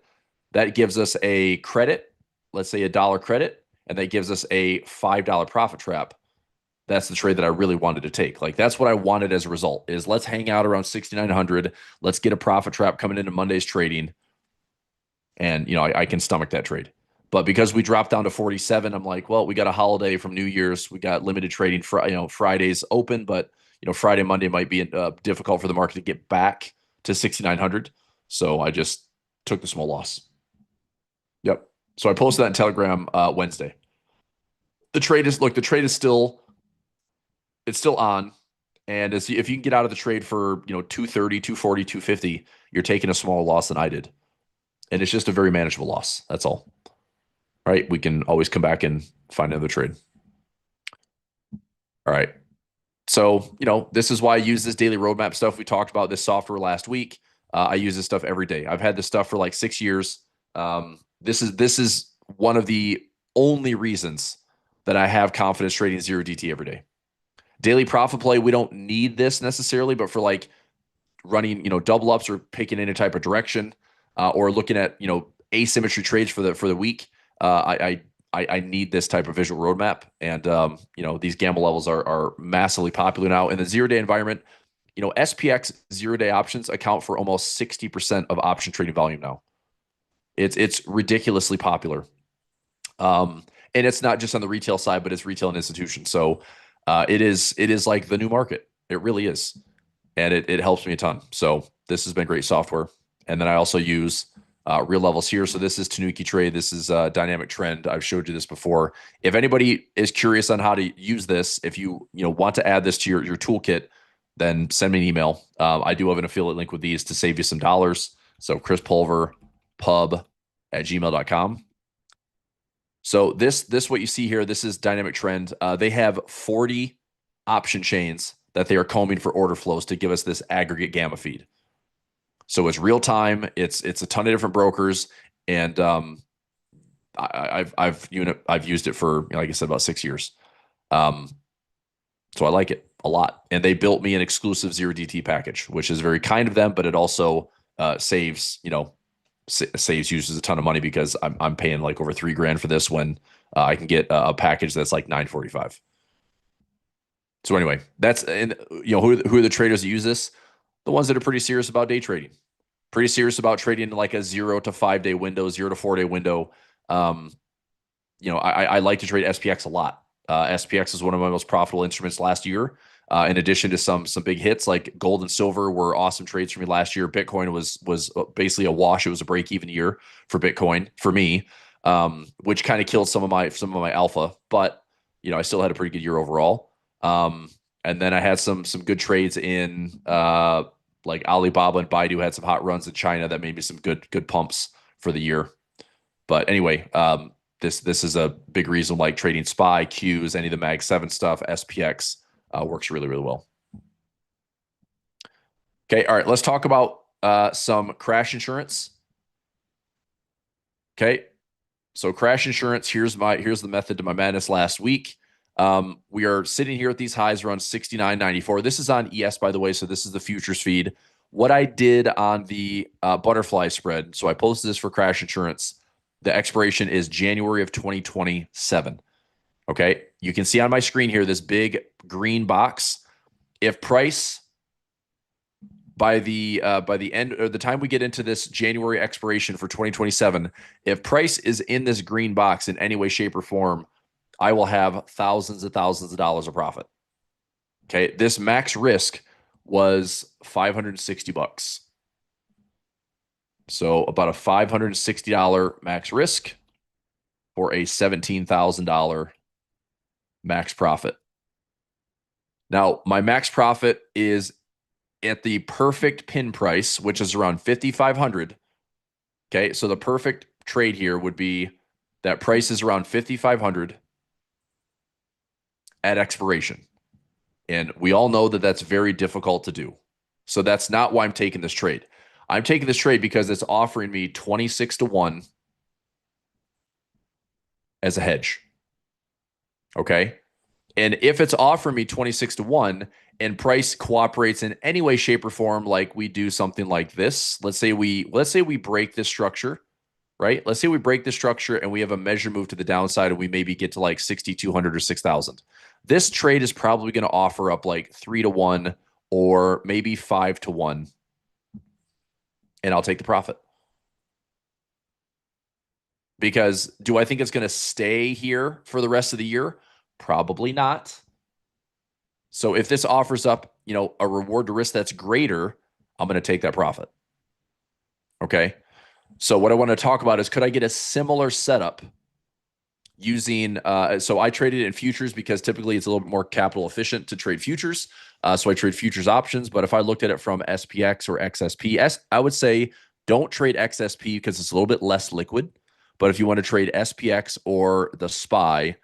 that gives us a credit, let's say $1 credit, and that gives us a $5 profit trap. That's the trade that I really wanted to take. Like that's what I wanted as a result is let's hang out around 6,900. Let's get a profit trap coming into Monday's trading. And, I can stomach that trade. But because we dropped down to 47, I'm like, well, we got a holiday from New Year's. We got limited trading. Friday's open, but Friday, Monday might be difficult for the market to get back to 6,900. So I just took the small loss. Yep. So I posted that in Telegram Wednesday. The trade is still it's still on. And if you can get out of the trade for 230, 240, 250, you're taking a smaller loss than I did. And it's just a very manageable loss. That's all. All right. We can always come back and find another trade. All right. So, this is why I use this daily roadmap stuff. We talked about this software last week. I use this stuff every day. I've had this stuff for like 6 years. This is one of the only reasons that I have confidence trading 0DT every day. Daily profit play, we don't need this necessarily, but for like running, double ups or picking any type of direction, or looking at, asymmetry trades for the week, I need this type of visual roadmap. And these gamble levels are massively popular now in the 0-day environment. SPX 0-day options account for almost 60% of option trading volume now. It's ridiculously popular. And it's not just on the retail side, but it's retail and institution. So it is like the new market. It really is. And it helps me a ton. So this has been great software. And then I also use real levels here. So this is Tanuki Trade. This is Dynamic Trend. I've showed you this before. If anybody is curious on how to use this, if you want to add this to your toolkit, then send me an email. I do have an affiliate link with these to save you some dollars. So Chris Pulver, pub@gmail.com. So this what you see here, this is Dynamic Trend. They have 40 option chains that they are combing for order flows to give us this aggregate gamma feed. So it's real time. It's a ton of different brokers, and I've used it for, like I said, about 6 years. So I like it a lot. And they built me an exclusive 0DT package, which is very kind of them, but it also saves users a ton of money because I'm paying like over $3,000 for this when I can get a package that's like $945. So anyway, that's, and who are the traders that use this? The ones that are pretty serious about day trading, pretty serious about trading like a 0 to 5 day window, 0 to 4 day window. I like to trade SPX a lot. SPX is one of my most profitable instruments last year. In addition to some big hits, like gold and silver were awesome trades for me last year. Bitcoin was basically a wash. It was a break even year for Bitcoin for me, which kind of killed some of my alpha. But I still had a pretty good year overall. And then I had some good trades in like Alibaba and Baidu had some hot runs in China that made me some good pumps for the year. But anyway, this is a big reason like trading SPY, Qs, any of the Mag 7 stuff, SPX works really, really well. Okay, all right, let's talk about some crash insurance. Okay, so crash insurance, here's the method to my madness last week. We are sitting here at these highs around 69.94. This is on ES, by the way, so this is the futures feed. What I did on the butterfly spread, so I posted this for crash insurance. The expiration is January of 2027. Okay, you can see on my screen here this big green box. If price by the end or the time we get into this January expiration for 2027, if price is in this green box in any way, shape, or form, I will have thousands and thousands of dollars of profit. Okay, this max risk was $560. So about a $560 max risk for a $17,000 max profit. Now, my max profit is at the perfect pin price, which is around 5,500. Okay, so the perfect trade here would be that price is around 5,500 at expiration. And we all know that that's very difficult to do. So that's not why I'm taking this trade. I'm taking this trade because it's offering me 26 to 1 as a hedge. Okay. And if it's offering me 26 to 1 and price cooperates in any way, shape, or form, like we do something like this, let's say we break this structure, right? Let's say we break the structure and we have a measure move to the downside and we maybe get to like 6,200 or 6,000. This trade is probably going to offer up like 3 to 1 or maybe 5 to 1, and I'll take the profit. Because do I think it's going to stay here for the rest of the year? Probably not. So if this offers up, a reward to risk that's greater, I'm going to take that profit. Okay. So what I want to talk about is, could I get a similar setup using, so I traded in futures because typically it's a little bit more capital efficient to trade futures. So I trade futures options. But if I looked at it from SPX or XSP, I would say don't trade XSP because it's a little bit less liquid. But if you want to trade SPX or the SPY,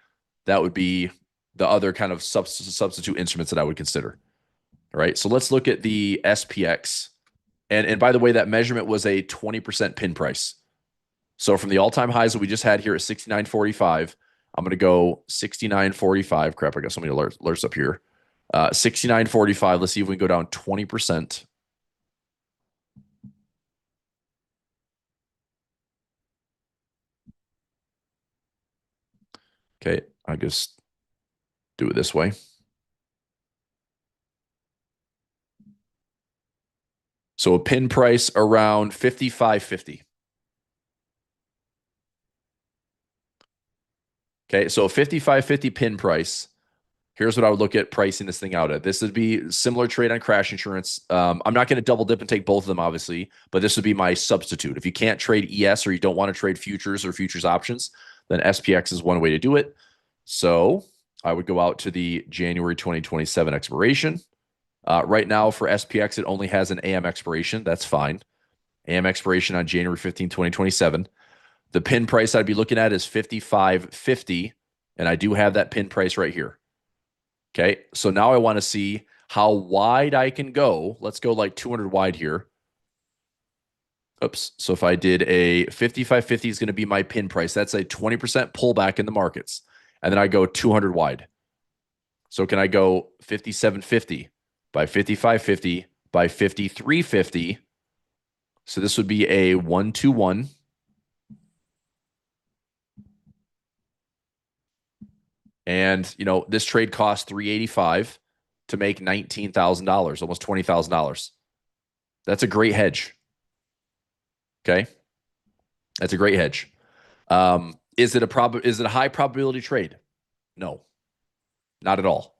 that would be the other kind of substitute instruments that I would consider. All right. So let's look at the SPX. And by the way, that measurement was a 20% pin price. So from the all-time highs that we just had here at 69.45, I'm going to go 69.45. Crap, I got so many alerts up here. 69.45. Let's see if we can go down 20%. Okay, I just do it this way. So a pin price around 55.50. Okay, so a 55.50 pin price. Here's what I would look at pricing this thing out at. This would be similar trade on crash insurance. I'm not going to double dip and take both of them, obviously, but this would be my substitute. If you can't trade ES or you don't want to trade futures or futures options, then SPX is one way to do it. So I would go out to the January 2027 expiration. Right now for SPX, it only has an AM expiration. That's fine. AM expiration on January 15, 2027. The pin price I'd be looking at is 55.50, and I do have that pin price right here. Okay, so now I want to see how wide I can go. Let's go like 200 wide here. Oops. So if I did a 55.50 is going to be my pin price. That's a 20% pullback in the markets. And then I go 200 wide. So can I go 57.50 by 55.50 by 53.50? So this would be a 1-2-1. And, this trade cost $385 to make $19,000, almost $20,000. That's a great hedge. Okay. That's a great hedge. Is it a high probability trade? No, not at all.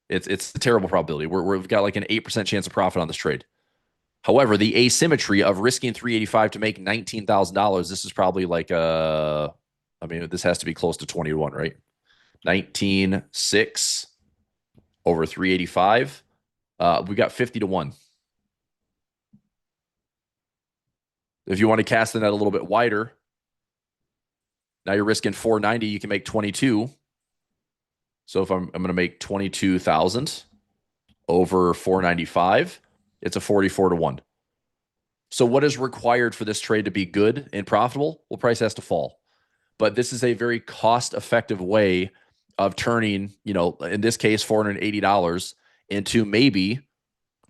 It's a terrible probability. We've got like an 8% chance of profit on this trade. However, the asymmetry of risking 385 to make $19,000, this is probably like this has to be close to 20 to 1, right? 19.6 over 385. We got 50 to 1. If you want to cast the net a little bit wider, now you're risking 490, you can make 22. So if I'm going to make 22,000 over 495, it's a 44 to 1. So what is required for this trade to be good and profitable? Well, price has to fall. But this is a very cost-effective way of turning, in this case, $480 into maybe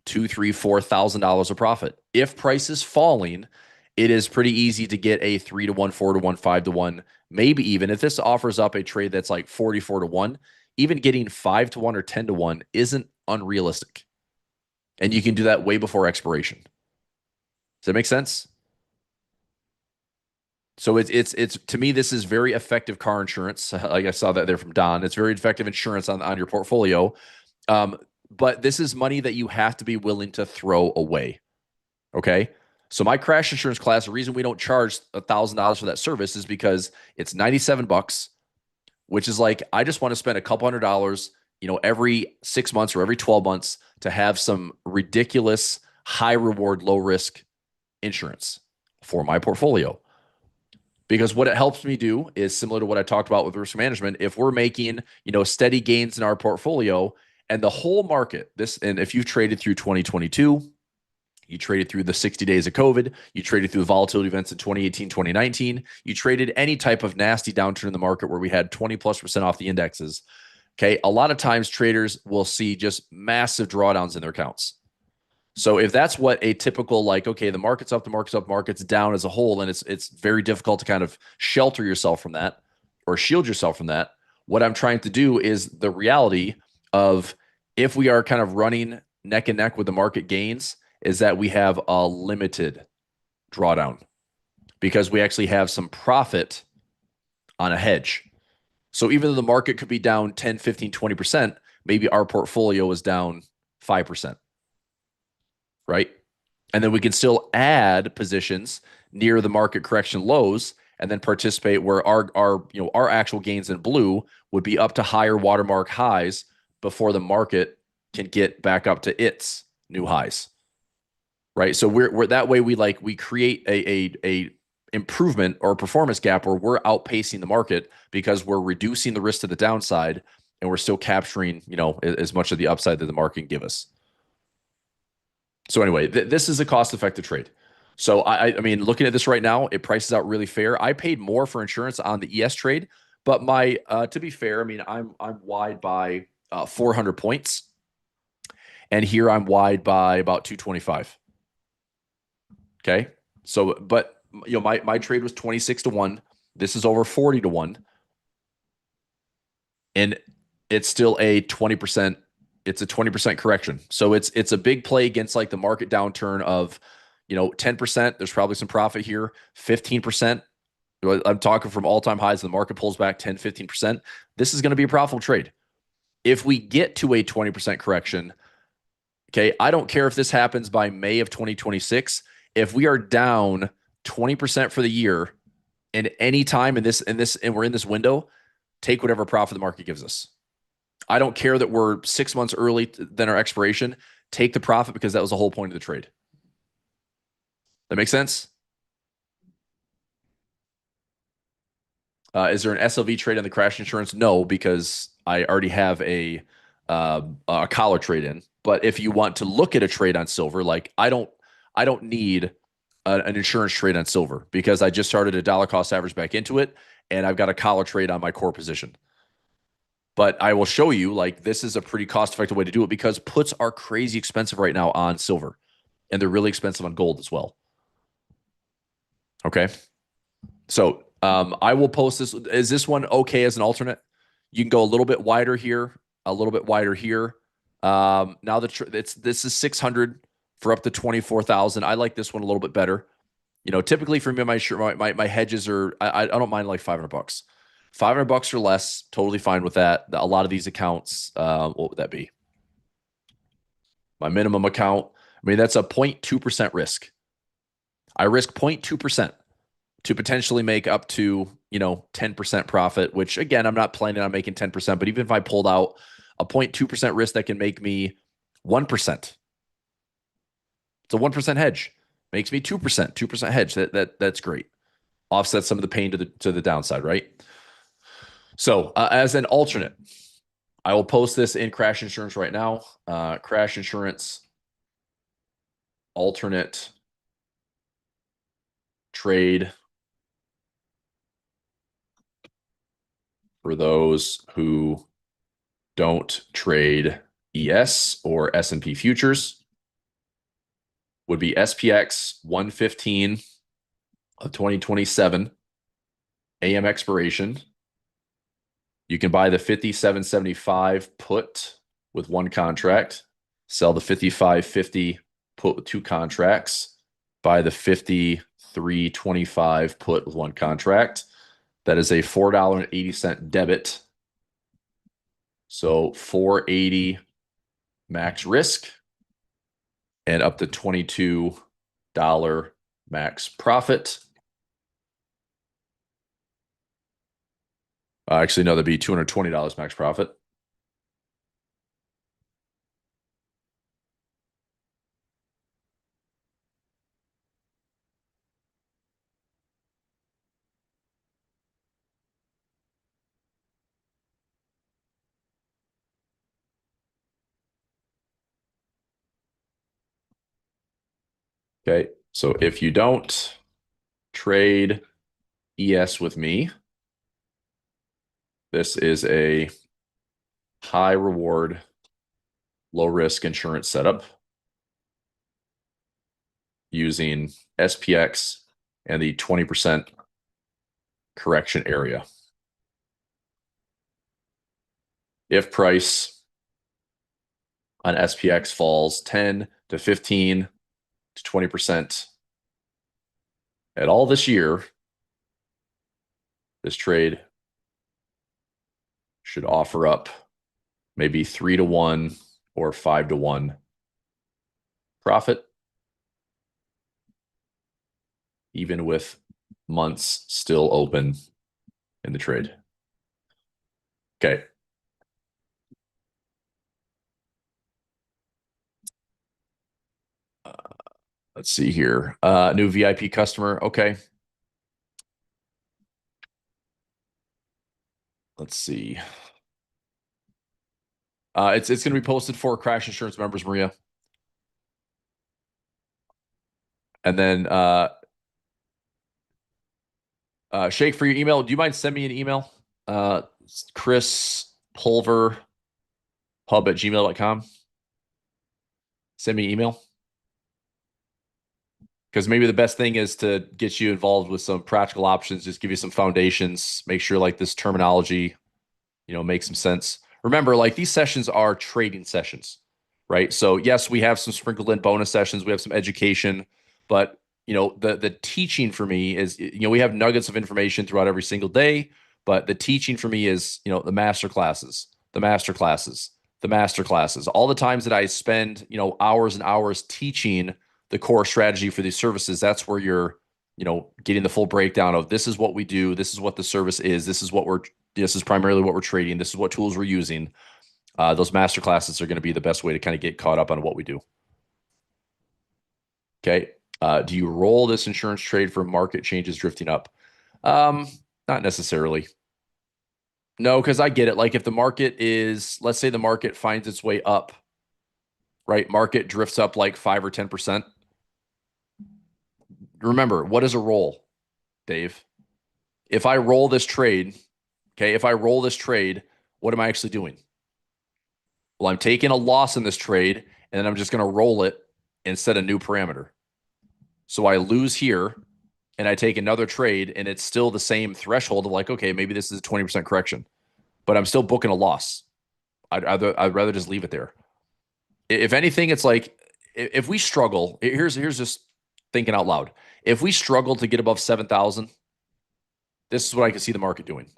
$2,000, $3,000, $4,000 of profit. If price is falling, it is pretty easy to get a 3 to 1, 4 to 1, 5 to 1, maybe even if this offers up a trade that's like 44 to 1, even getting 5 to 1 or 10 to 1 isn't unrealistic. And you can do that way before expiration. Does that make sense? So it's to me, this is very effective car insurance. Like I saw that there from Don. It's very effective insurance on your portfolio. But this is money that you have to be willing to throw away. Okay. So my crash insurance class, the reason we don't charge $1,000 for that service is because it's $97, which is like, I just want to spend a couple $100, every 6 months or every 12 months to have some ridiculous high reward, low risk insurance for my portfolio. Because what it helps me do is similar to what I talked about with risk management. If we're making, steady gains in our portfolio and the whole market, and if you've traded through 2022, you traded through the 60 days of COVID, you traded through the volatility events in 2018, 2019, you traded any type of nasty downturn in the market where we had 20+% off the indexes. Okay. A lot of times traders will see just massive drawdowns in their accounts. So if that's what a typical, like, okay, the market's up, the market's up, market's down as a whole, and it's very difficult to kind of shelter yourself from that or shield yourself from that. What I'm trying to do is the reality of, if we are kind of running neck and neck with the market gains, is that we have a limited drawdown because we actually have some profit on a hedge. So even though the market could be down 10, 15, 20%, maybe our portfolio is down 5%, right? And then we can still add positions near the market correction lows and then participate where our actual gains in blue would be up to higher watermark highs before the market can get back up to its new highs. Right. So we're that way we create a improvement or a performance gap where we're outpacing the market because we're reducing the risk to the downside and we're still capturing, as much of the upside that the market can give us. So anyway, this is a cost-effective trade. So I mean, looking at this right now, it prices out really fair. I paid more for insurance on the ES trade, but my to be fair, I mean, I'm wide by 400 points, and here I'm wide by about 225. Okay, so but my trade was 26 to 1. This is over 40 to 1, and it's still a 20%. It's a 20% correction. So it's a big play against like the market downturn of 10%. There's probably some profit here. 15%. I'm talking from all-time highs. The market pulls back 10, 15%. This is going to be a profitable trade. If we get to a 20% correction, okay, I don't care if this happens by May of 2026. If we are down 20% for the year in any time and we're in this window, take whatever profit the market gives us. I don't care that we're 6 months early than our expiration. Take the profit because that was the whole point of the trade. That makes sense? Is there an SLV trade on the crash insurance? No, because I already have a collar trade in. But if you want to look at a trade on silver, like I don't need an insurance trade on silver because I just started a dollar cost average back into it, and I've got a collar trade on my core position. But I will show you, like, this is a pretty cost effective way to do it because puts are crazy expensive right now on silver, and they're really expensive on gold as well. Okay. So I will post this. Is this one okay as an alternate? You can go a little bit wider here, a little bit wider here. Now this is 600 for up to 24,000. I like this one a little bit better. Typically for me, my hedges are I don't mind like $500. $500 or less, totally fine with that. A lot of these accounts, what would that be? My minimum account. I mean, that's a 0.2% risk. I risk 0.2% to potentially make up to 10% profit, which again, I'm not planning on making 10%, but even if I pulled out a 0.2% risk that can make me 1%, it's a 1% hedge, makes me 2% hedge. That's great. Offsets some of the pain to the downside, right? So as an alternate, I will post this in crash insurance right now. Crash insurance alternate trade for those who don't trade ES or S&P futures would be SPX 115 of 2027 AM expiration. You can buy the 5775 put with one contract, sell the 5550 put with two contracts, buy the 5325 put with one contract. That is a $4.80 debit. So 480 max risk and up to $22 max profit. Actually, no, that'd be $220 max profit. Okay, so if you don't trade ES with me, this is a high reward, low risk insurance setup using SPX and the 20% correction area. If price on SPX falls 10 to 15 to 20% at all this year, this trade should offer up maybe 3-1 or 5-1 profit, even with months still open in the trade. Okay. Let's see here. New VIP customer. Okay. Let's see. It's going to be posted for Crash Insurance members, Maria. And then Shake, for your email, do you mind sending me an email? Chris Pulver hub@gmail.com. Send me an email. Because maybe the best thing is to get you involved with some practical options, just give you some foundations, make sure like this terminology, makes some sense. Remember, like these sessions are trading sessions, right? So yes, we have some sprinkled in bonus sessions, we have some education, but the teaching for me is, we have nuggets of information throughout every single day, but the teaching for me is, the master classes, the master classes, the master classes, all the times that I spend, hours and hours teaching the core strategy for these services. That's where you're, getting the full breakdown of this is what we do, this is what the service is, this is primarily what we're trading, this is what tools we're using. Those master classes are going to be the best way to kind of get caught up on what we do. Okay. Do you roll this insurance trade for market changes drifting up? Not necessarily. No, because I get it. Like if the market is, let's say the market finds its way up, right? Market drifts up like 5 or 10%. Remember, what is a roll, Dave? If I roll this trade, okay, if I roll this trade, what am I actually doing? Well, I'm taking a loss in this trade, and then I'm just going to roll it and set a new parameter. So I lose here, and I take another trade, and it's still the same threshold of like, okay, maybe this is a 20% correction, but I'm still booking a loss. I'd rather just leave it there. If anything, it's like if we struggle, here's just thinking out loud. If we struggle to get above 7,000, this is what I can see the market doing.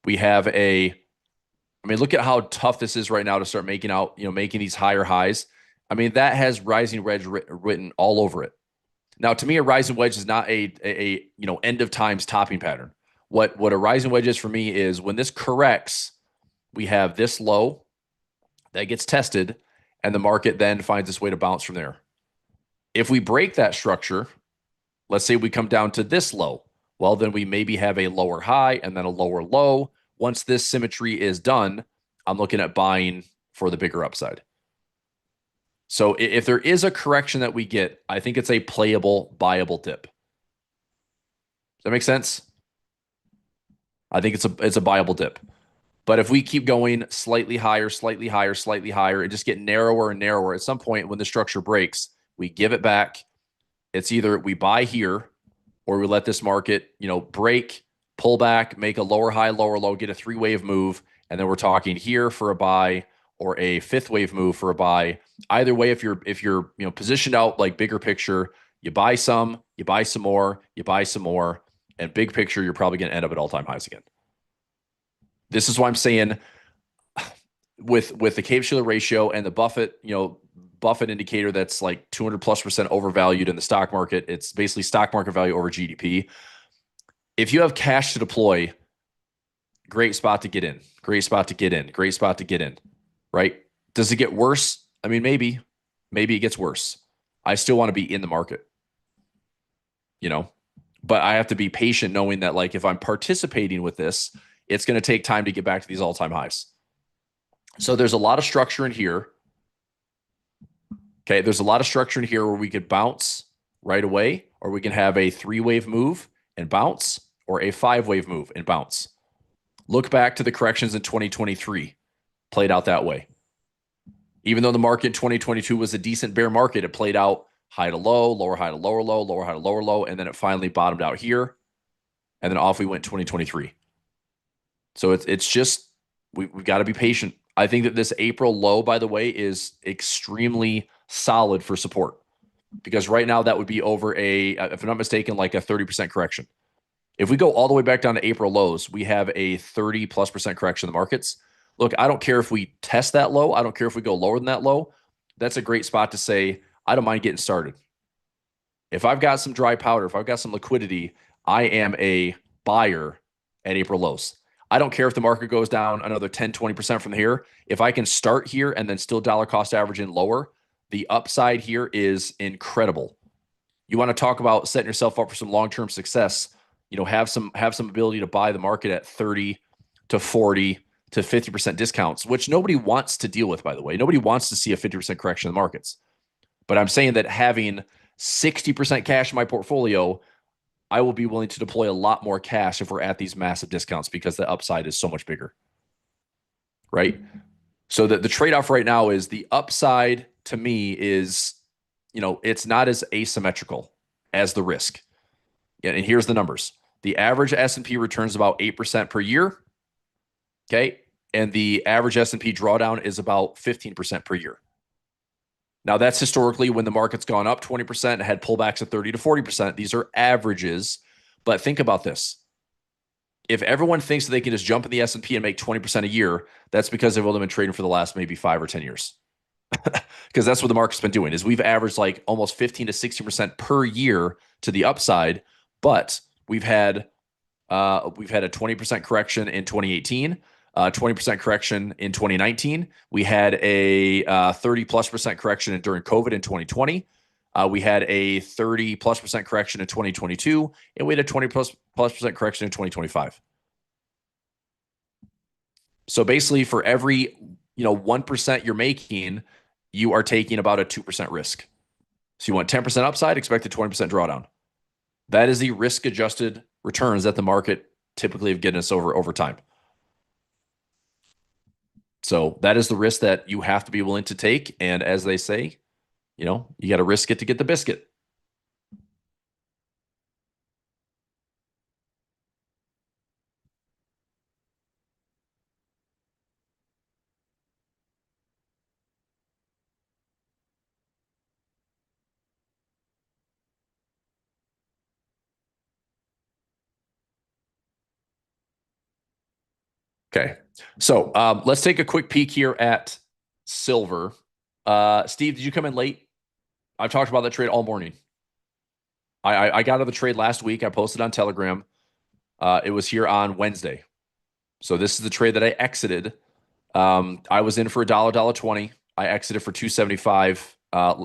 We have look at how tough this is right now to start making these higher highs. That has rising wedge written all over it. Now, to me, a rising wedge is not a end of times topping pattern. What a rising wedge is for me is when this corrects, we have this low that gets tested, and the market then finds its way to bounce from there. If we break that structure, let's say we come down to this low, well, then we maybe have a lower high and then a lower low. Once this symmetry is done, I'm looking at buying for the bigger upside. So if there is a correction that we get, I think it's a playable, buyable dip. Does that make sense? I think it's a buyable dip. But if we keep going slightly higher, slightly higher, slightly higher, it just get narrower and narrower. At some point, when the structure breaks, we give it back. It's either we buy here or we let this market, break, pull back, make a lower high, lower low, get a 3-wave move, and then we're talking here for a buy or a 5th wave move for a buy. Either way, if you're positioned out like bigger picture, you buy some more, you buy some more, and big picture, you're probably going to end up at all-time highs again. This is why I'm saying with the Cave-Shiller ratio and the Buffett indicator that's like 200+% overvalued in the stock market. It's basically stock market value over GDP. If you have cash to deploy, great spot to get in. Great spot to get in. Great spot to get in. Right? Does it get worse? Maybe it gets worse. I still want to be in the market. But I have to be patient knowing that like if I'm participating with this, it's going to take time to get back to these all-time highs. So there's a lot of structure in here. Okay, there's a lot of structure in here where we could bounce right away, or we can have a 3-wave move and bounce, or a 5-wave move and bounce. Look back to the corrections in 2023. played out that way. Even though the market in 2022 was a decent bear market, it played out high to low, lower high to lower low, lower high to lower low, and then it finally bottomed out here, and then off we went 2023. So it's just we've got to be patient. I think that this April low, by the way, is extremely solid for support because right now that would be over if I'm not mistaken, like a 30% correction. If we go all the way back down to April lows, we have a 30+% correction in the markets. Look, I don't care if we test that low. I don't care if we go lower than that low. That's a great spot to say, I don't mind getting started. If I've got some dry powder, if I've got some liquidity, I am a buyer at April lows. I don't care if the market goes down another 10, 20% from here. If I can start here and then still dollar cost average in lower, the upside here is incredible. You want to talk about setting yourself up for some long-term success, have some ability to buy the market at 30 to 40 to 50% discounts, which nobody wants to deal with, by the way. Nobody wants to see a 50% correction in the markets. But I'm saying that having 60% cash in my portfolio, I will be willing to deploy a lot more cash if we're at these massive discounts because the upside is so much bigger. Right? So the trade-off right now is the upside to me is, it's not as asymmetrical as the risk. Yeah, and here's the numbers. The average S&P returns about 8% per year. Okay. And the average S&P drawdown is about 15% per year. Now, that's historically when the market's gone up 20% and had pullbacks of 30 to 40%. These are averages. But think about this. If everyone thinks that they can just jump in the S&P and make 20% a year, that's because they've only been trading for the last maybe 5 or 10 years. Because that's what the market's been doing is we've averaged like almost 15 to 60% per year to the upside, but we've had a 20% correction in 2018, 20% correction in 2019. We had a 30+% correction during COVID in 2020. We had a 30+% correction in 2022, and we had a 20+% correction in 2025. So basically, for every 1% you're making, you are taking about a 2% risk. So you want 10% upside, expect a 20% drawdown. That is the risk-adjusted returns that the market typically have given us over time. So that is the risk that you have to be willing to take. And as they say, you got to risk it to get the biscuit. Okay. So let's take a quick peek here at silver. Steve, did you come in late? I've talked about that trade all morning. I got out of the trade last week. I posted on Telegram. It was here on Wednesday. So this is the trade that I exited. I was in for $1.20. I exited for $2.75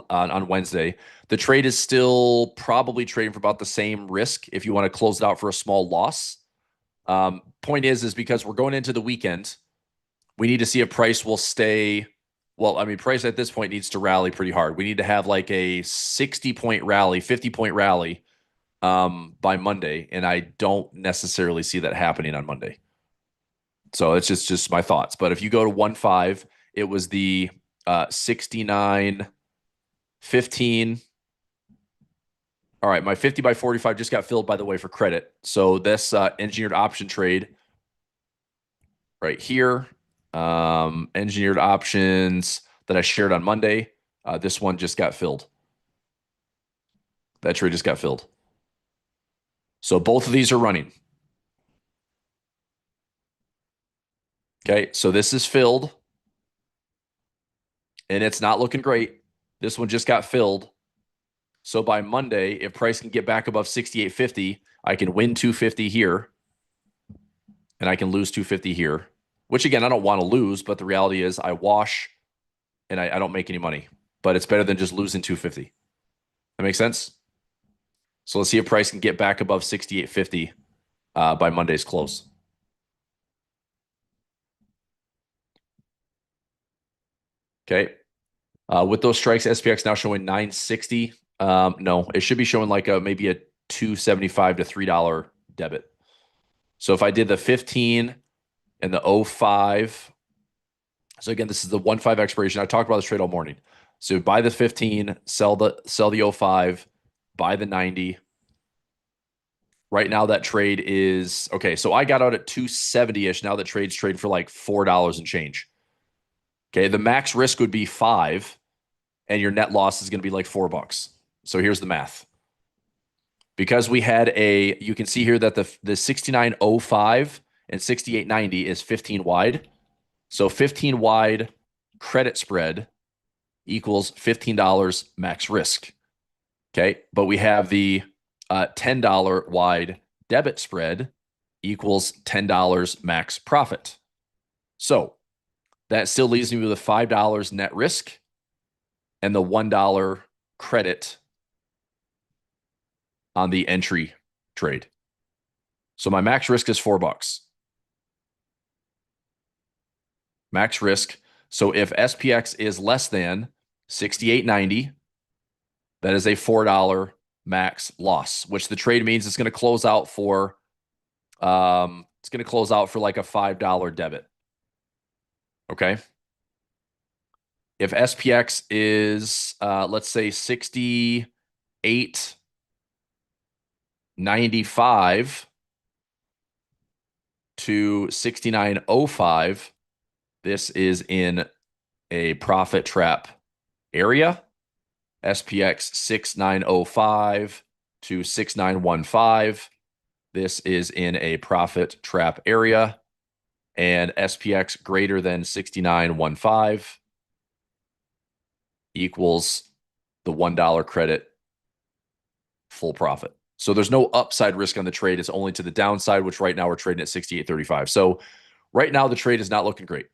on Wednesday. The trade is still probably trading for about the same risk if you want to close it out for a small loss. Point is because we're going into the weekend, we need to see if price will stay. Well, I mean, price at this point needs to rally pretty hard. We need to have like a 60-point rally, 50-point rally by Monday, and I don't necessarily see that happening on Monday. So it's just my thoughts. But if you go to 1.5, it was the 69.15. All right, my 50 by 45 just got filled, by the way, for credit. So this engineered option trade right here, engineered options that I shared on Monday, this one just got filled. That trade just got filled. So both of these are running. Okay, so this is filled, and it's not looking great. This one just got filled. So by Monday, if price can get back above 68.50, I can win 250 here, and I can lose 250 here, which again, I don't want to lose, but the reality is I wash and I don't make any money, but it's better than just losing 250. That makes sense? So let's see if price can get back above 68.50 by Monday's close. Okay. With those strikes, SPX now showing 960. No, it should be showing like maybe a $2.75 to $3 debit. So if I did the 15 and the 05 So again, this is the 1-5 expiration. I talked about this trade all morning. So buy the 15, sell the 05, buy the 90. Right now that trade is okay. So I got out at 270-ish. Now the trade's trading for like $4 and change. Okay. The max risk would be 5, and your net loss is going to be like $4. So here's the math. Because we had you can see here that the 69.05 and 68.90 is 15 wide. So 15 wide credit spread equals $15 max risk. Okay. But we have the $10 wide debit spread equals $10 max profit. So that still leaves me with a $5 net risk and the $1 credit on the entry trade. So my max risk is $4. Max risk. So if SPX is less than 68.90, that is a $4 max loss, which the trade means it's going to close out for like a $5 debit. Okay. If SPX is let's say 68.95 to 69.05, this is in a profit trap area. SPX 6905 to 6915. This is in a profit trap area. And SPX greater than 6915 equals the $1 credit full profit. So there's no upside risk on the trade. It's only to the downside, which right now we're trading at 68.35. So right now the trade is not looking great.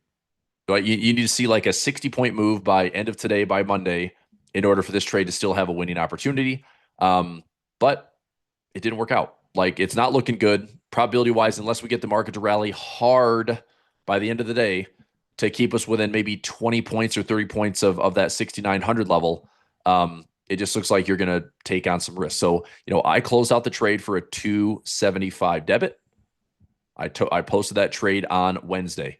Right? You need to see like a 60-point move by end of today, by Monday, in order for this trade to still have a winning opportunity. But it didn't work out. Like, it's not looking good probability wise, unless we get the market to rally hard by the end of the day to keep us within maybe 20 points or 30 points of that 6,900 level. It just looks like you're going to take on some risk. So, I closed out the trade for a 275 debit. I posted that trade on Wednesday.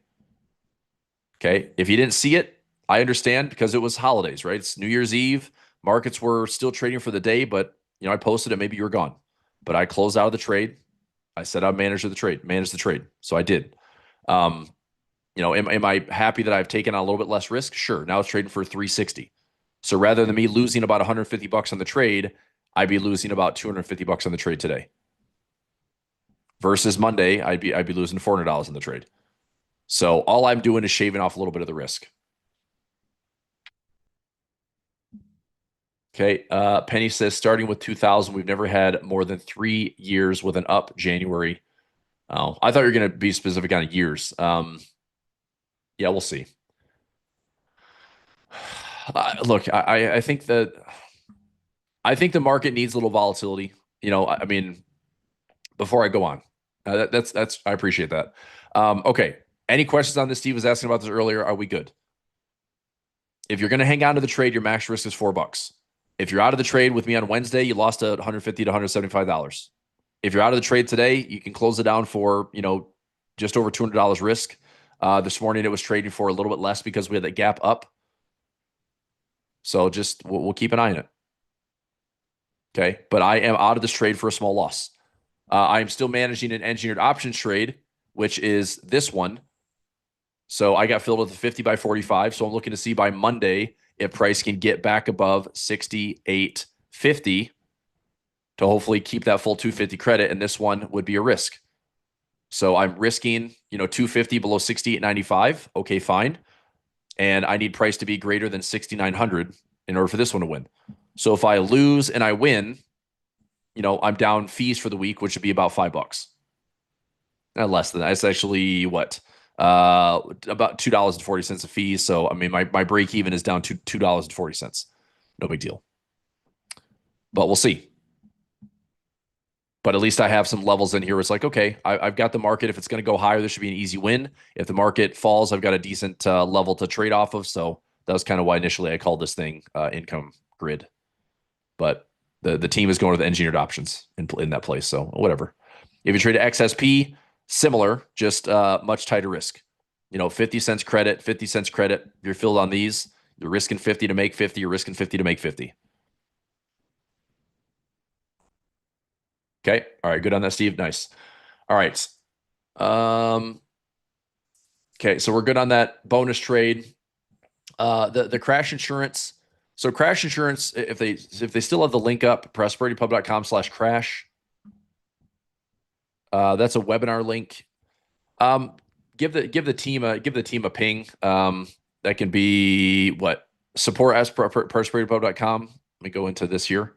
Okay. If you didn't see it, I understand, because it was holidays, right? It's New Year's Eve. Markets were still trading for the day, but I posted it. Maybe you were gone, but I closed out of the trade. I said I'd manage the trade. So I did. Am I happy that I've taken on a little bit less risk? Sure. Now it's trading for 360. So rather than me losing about $150 on the trade, I'd be losing about $250 on the trade today. Versus Monday, I'd be losing $400 on the trade. So all I'm doing is shaving off a little bit of the risk. Okay. Penny says, starting with 2000, we've never had more than 3 years with an up January. Oh, I thought you were going to be specific on years. Yeah, we'll see. Look, I think the market needs a little volatility. I mean, before I go on, that's I appreciate that. Okay. Any questions on this? Steve was asking about this earlier. Are we good? If you're going to hang on to the trade, your max risk is $4. If you're out of the trade with me on Wednesday, you lost $150 to $175. If you're out of the trade today, you can close it down for, just over $200 risk. This morning it was trading for a little bit less because we had that gap up. So just we'll keep an eye on it. Okay. But I am out of this trade for a small loss. I am still managing an engineered options trade, which is this one. So I got filled with a 50 by 45. So I'm looking to see by Monday if price can get back above 68.50 to hopefully keep that full 250 credit. And this one would be a risk. So I'm risking, 250 below 68.95. Okay, fine. And I need price to be greater than 6,900 in order for this one to win. So if I lose and I win, I'm down fees for the week, which would be about $5. Less than that. It's actually what? About $2.40 a fee. So, I mean, my break even is down to $2.40. No big deal. But we'll see. But at least I have some levels in here where it's like, okay, I've got the market. If it's going to go higher, this should be an easy win. If the market falls, I've got a decent level to trade off of. So that was kind of why initially I called this thing income grid. But the team is going with engineered options in that place. So whatever. If you trade XSP, similar, just much tighter risk. 50 cents credit, 50 cents credit. You're filled on these. You're risking 50 to make 50. You're risking 50 to make 50. Okay. All right. Good on that, Steve. Nice. All right. Um, okay. So we're good on that bonus trade. The crash insurance. So crash insurance, if they still have the link up, prosperitypub.com/crash. That's a webinar link. Um, give the team a ping. That can be what support as prosperitypub.com. Let me go into this here.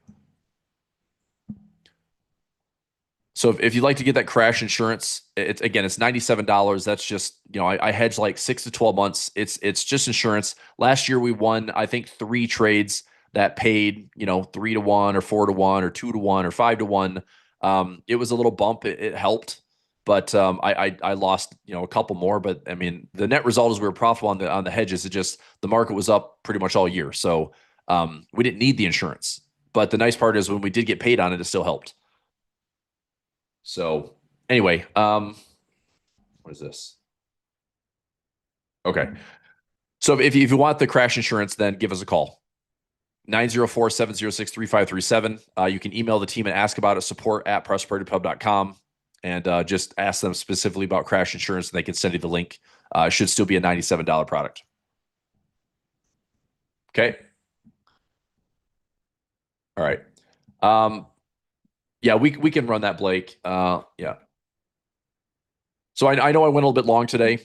So if you'd like to get that crash insurance, it's $97. That's just, I hedge like 6 to 12 months. It's just insurance. Last year we won, I think, 3 trades that paid, 3 to 1 or 4 to 1 or 2 to 1 or 5 to 1. It was a little bump. It helped, but I lost, a couple more. But I mean, the net result is we were profitable on the hedges. It just the market was up pretty much all year, so we didn't need the insurance. But the nice part is when we did get paid on it, it still helped. So anyway, what is this? Okay. So if you want the crash insurance, then give us a call. 904-706-3537. You can email the team and ask about it, support@prosperitypub.com, and just ask them specifically about crash insurance, and they can send you the link. It should still be a $97 product. Okay. All right. Yeah, we can run that, Blake. Yeah. So I know I went a little bit long today.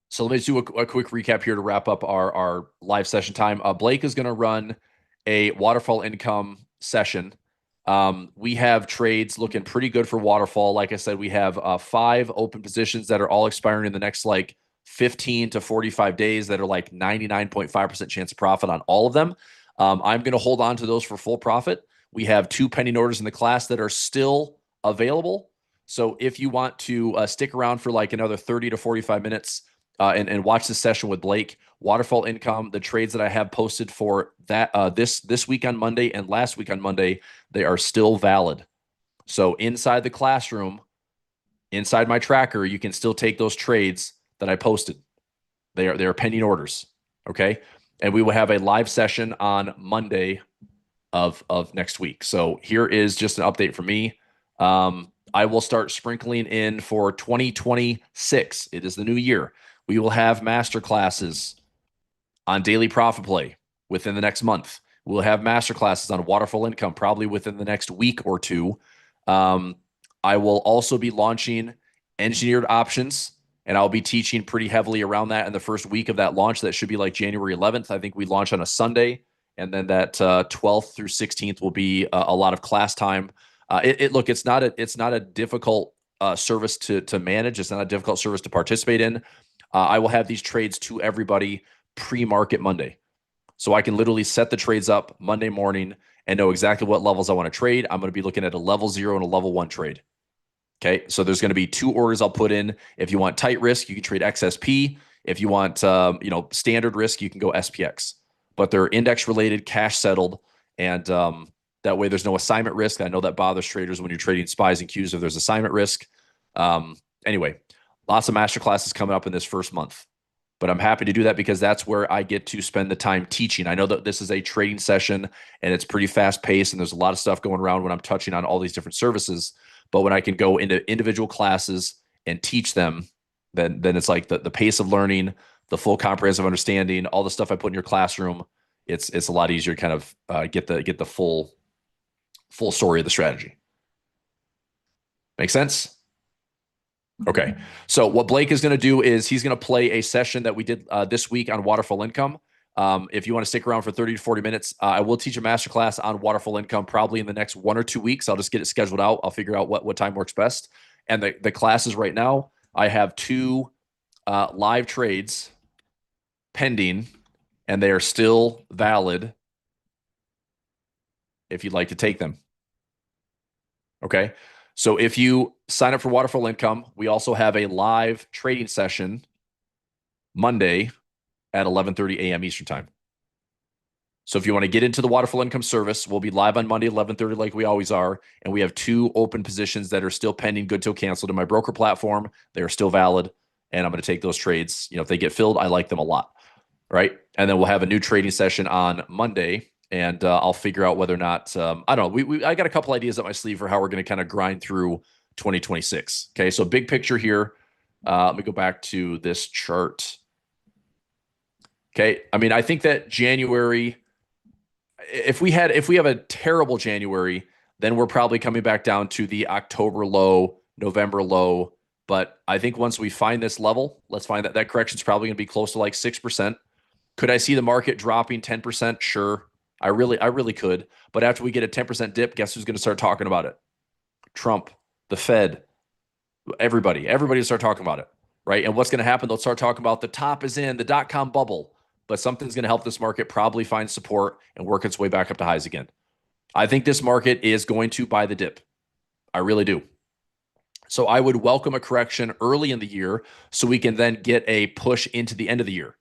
So let me just do a quick recap here to wrap up our live session time. Blake is going to run a waterfall income session. We have trades looking pretty good for waterfall. Like I said, we have 5 open positions that are all expiring in the next like 15 to 45 days that are like 99.5% chance of profit on all of them. I'm going to hold on to those for full profit. We have 2 pending orders in the class that are still available. So if you want to stick around for like another 30 to 45 minutes, and watch this session with Blake. Waterfall income, the trades that I have posted for that this week on Monday and last week on Monday, they are still valid. So inside the classroom, inside my tracker, you can still take those trades that I posted. They are pending orders. Okay. And we will have a live session on Monday of next week. So here is just an update from me. I will start sprinkling in for 2026. It is the new year. We will have master classes on daily profit play within the next month. We'll have master classes on waterfall income probably within the next week or two. I will also be launching engineered options, and I'll be teaching pretty heavily around that in the first week of that launch. That should be like January 11th. I think we launch on a Sunday, and then that 12th through 16th will be a lot of class time. Look, it's not a difficult service to manage. It's not a difficult service to participate in. I will have these trades to everybody pre-market Monday. So I can literally set the trades up Monday morning and know exactly what levels I want to trade. I'm going to be looking at a level 0 and a level 1 trade. Okay. So there's going to be 2 orders I'll put in. If you want tight risk, you can trade XSP. If you want, standard risk, you can go SPX, but they're index related, cash settled. And, that way there's no assignment risk. I know that bothers traders when you're trading SPYs and Qs if there's assignment risk. Anyway, lots of master classes coming up in this first month, but I'm happy to do that because that's where I get to spend the time teaching. I know that this is a trading session and it's pretty fast paced and there's a lot of stuff going around when I'm touching on all these different services, but when I can go into individual classes and teach them, then it's like the pace of learning, the full comprehensive understanding, all the stuff I put in your classroom. It's a lot easier to kind of get the full story of the strategy. Make sense? Okay. So what Blake is going to do is he's going to play a session that we did this week on waterfall income. If you want to stick around for 30 to 40 minutes, I will teach a masterclass on waterfall income probably in the next 1 or 2 weeks. I'll just get it scheduled out. I'll figure out what time works best. And the classes right now, I have 2 live trades pending, and they are still valid if you'd like to take them. Okay. So if you sign up for waterfall income, we also have a live trading session Monday at 11:30 a.m. Eastern time. So if you want to get into the waterfall income service, we'll be live on Monday, 11:30, like we always are. And we have 2 open positions that are still pending, good till canceled in my broker platform. They are still valid. and I'm going to take those trades. If they get filled, I like them a lot, right? And then we'll have a new trading session on Monday, and I'll figure out whether or not I don't know. I got a couple ideas up my sleeve for how we're going to kind of grind through 2026. Okay, so big picture here. Let me go back to this chart. Okay, I mean, I think that January, if we have a terrible January, then we're probably coming back down to the October low, November low. But I think once we find this level, let's find that correction is probably going to be close to like 6%. Could I see the market dropping 10%? Sure. I really could. But after we get a 10% dip, guess who's going to start talking about it? Trump, the Fed, everybody will start talking about it, right? And what's going to happen? They'll start talking about the top is in the dot-com bubble, but something's going to help this market probably find support and work its way back up to highs again. I think this market is going to buy the dip. I really do. So I would welcome a correction early in the year so we can then get a push into the end of the year,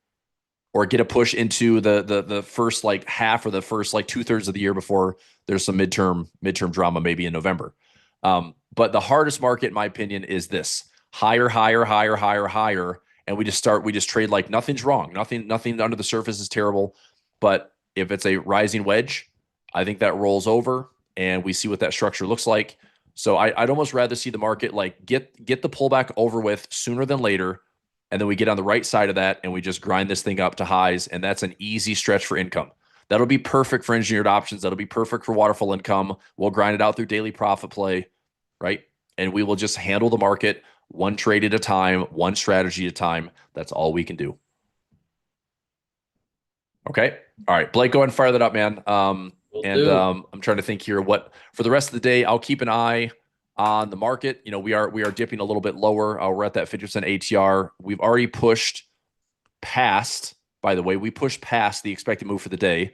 or get a push into the first like half or the first like 2/3 of the year before there's some midterm drama maybe in November. But the hardest market, in my opinion, is this higher, higher, higher, higher, higher, and we just trade like nothing's wrong, nothing under the surface is terrible. But if it's a rising wedge, I think that rolls over, and we see what that structure looks like. So I'd almost rather see the market like get the pullback over with sooner than later, and then we get on the right side of that and we just grind this thing up to highs, and that's an easy stretch for income. That'll be perfect for engineered options. That'll be perfect for waterfall income. We'll grind it out through daily profit play, right? And we will just handle the market one trade at a time, one strategy at a time. That's all we can do. Okay. All right, Blake, go ahead and fire that up, man.
Will
And
do.
I'm trying to think here. What for the rest of the day? I'll keep an eye on the market. We are dipping a little bit lower. We're at that 50% ATR. We've already pushed past. By the way, we pushed past the expected move for the day.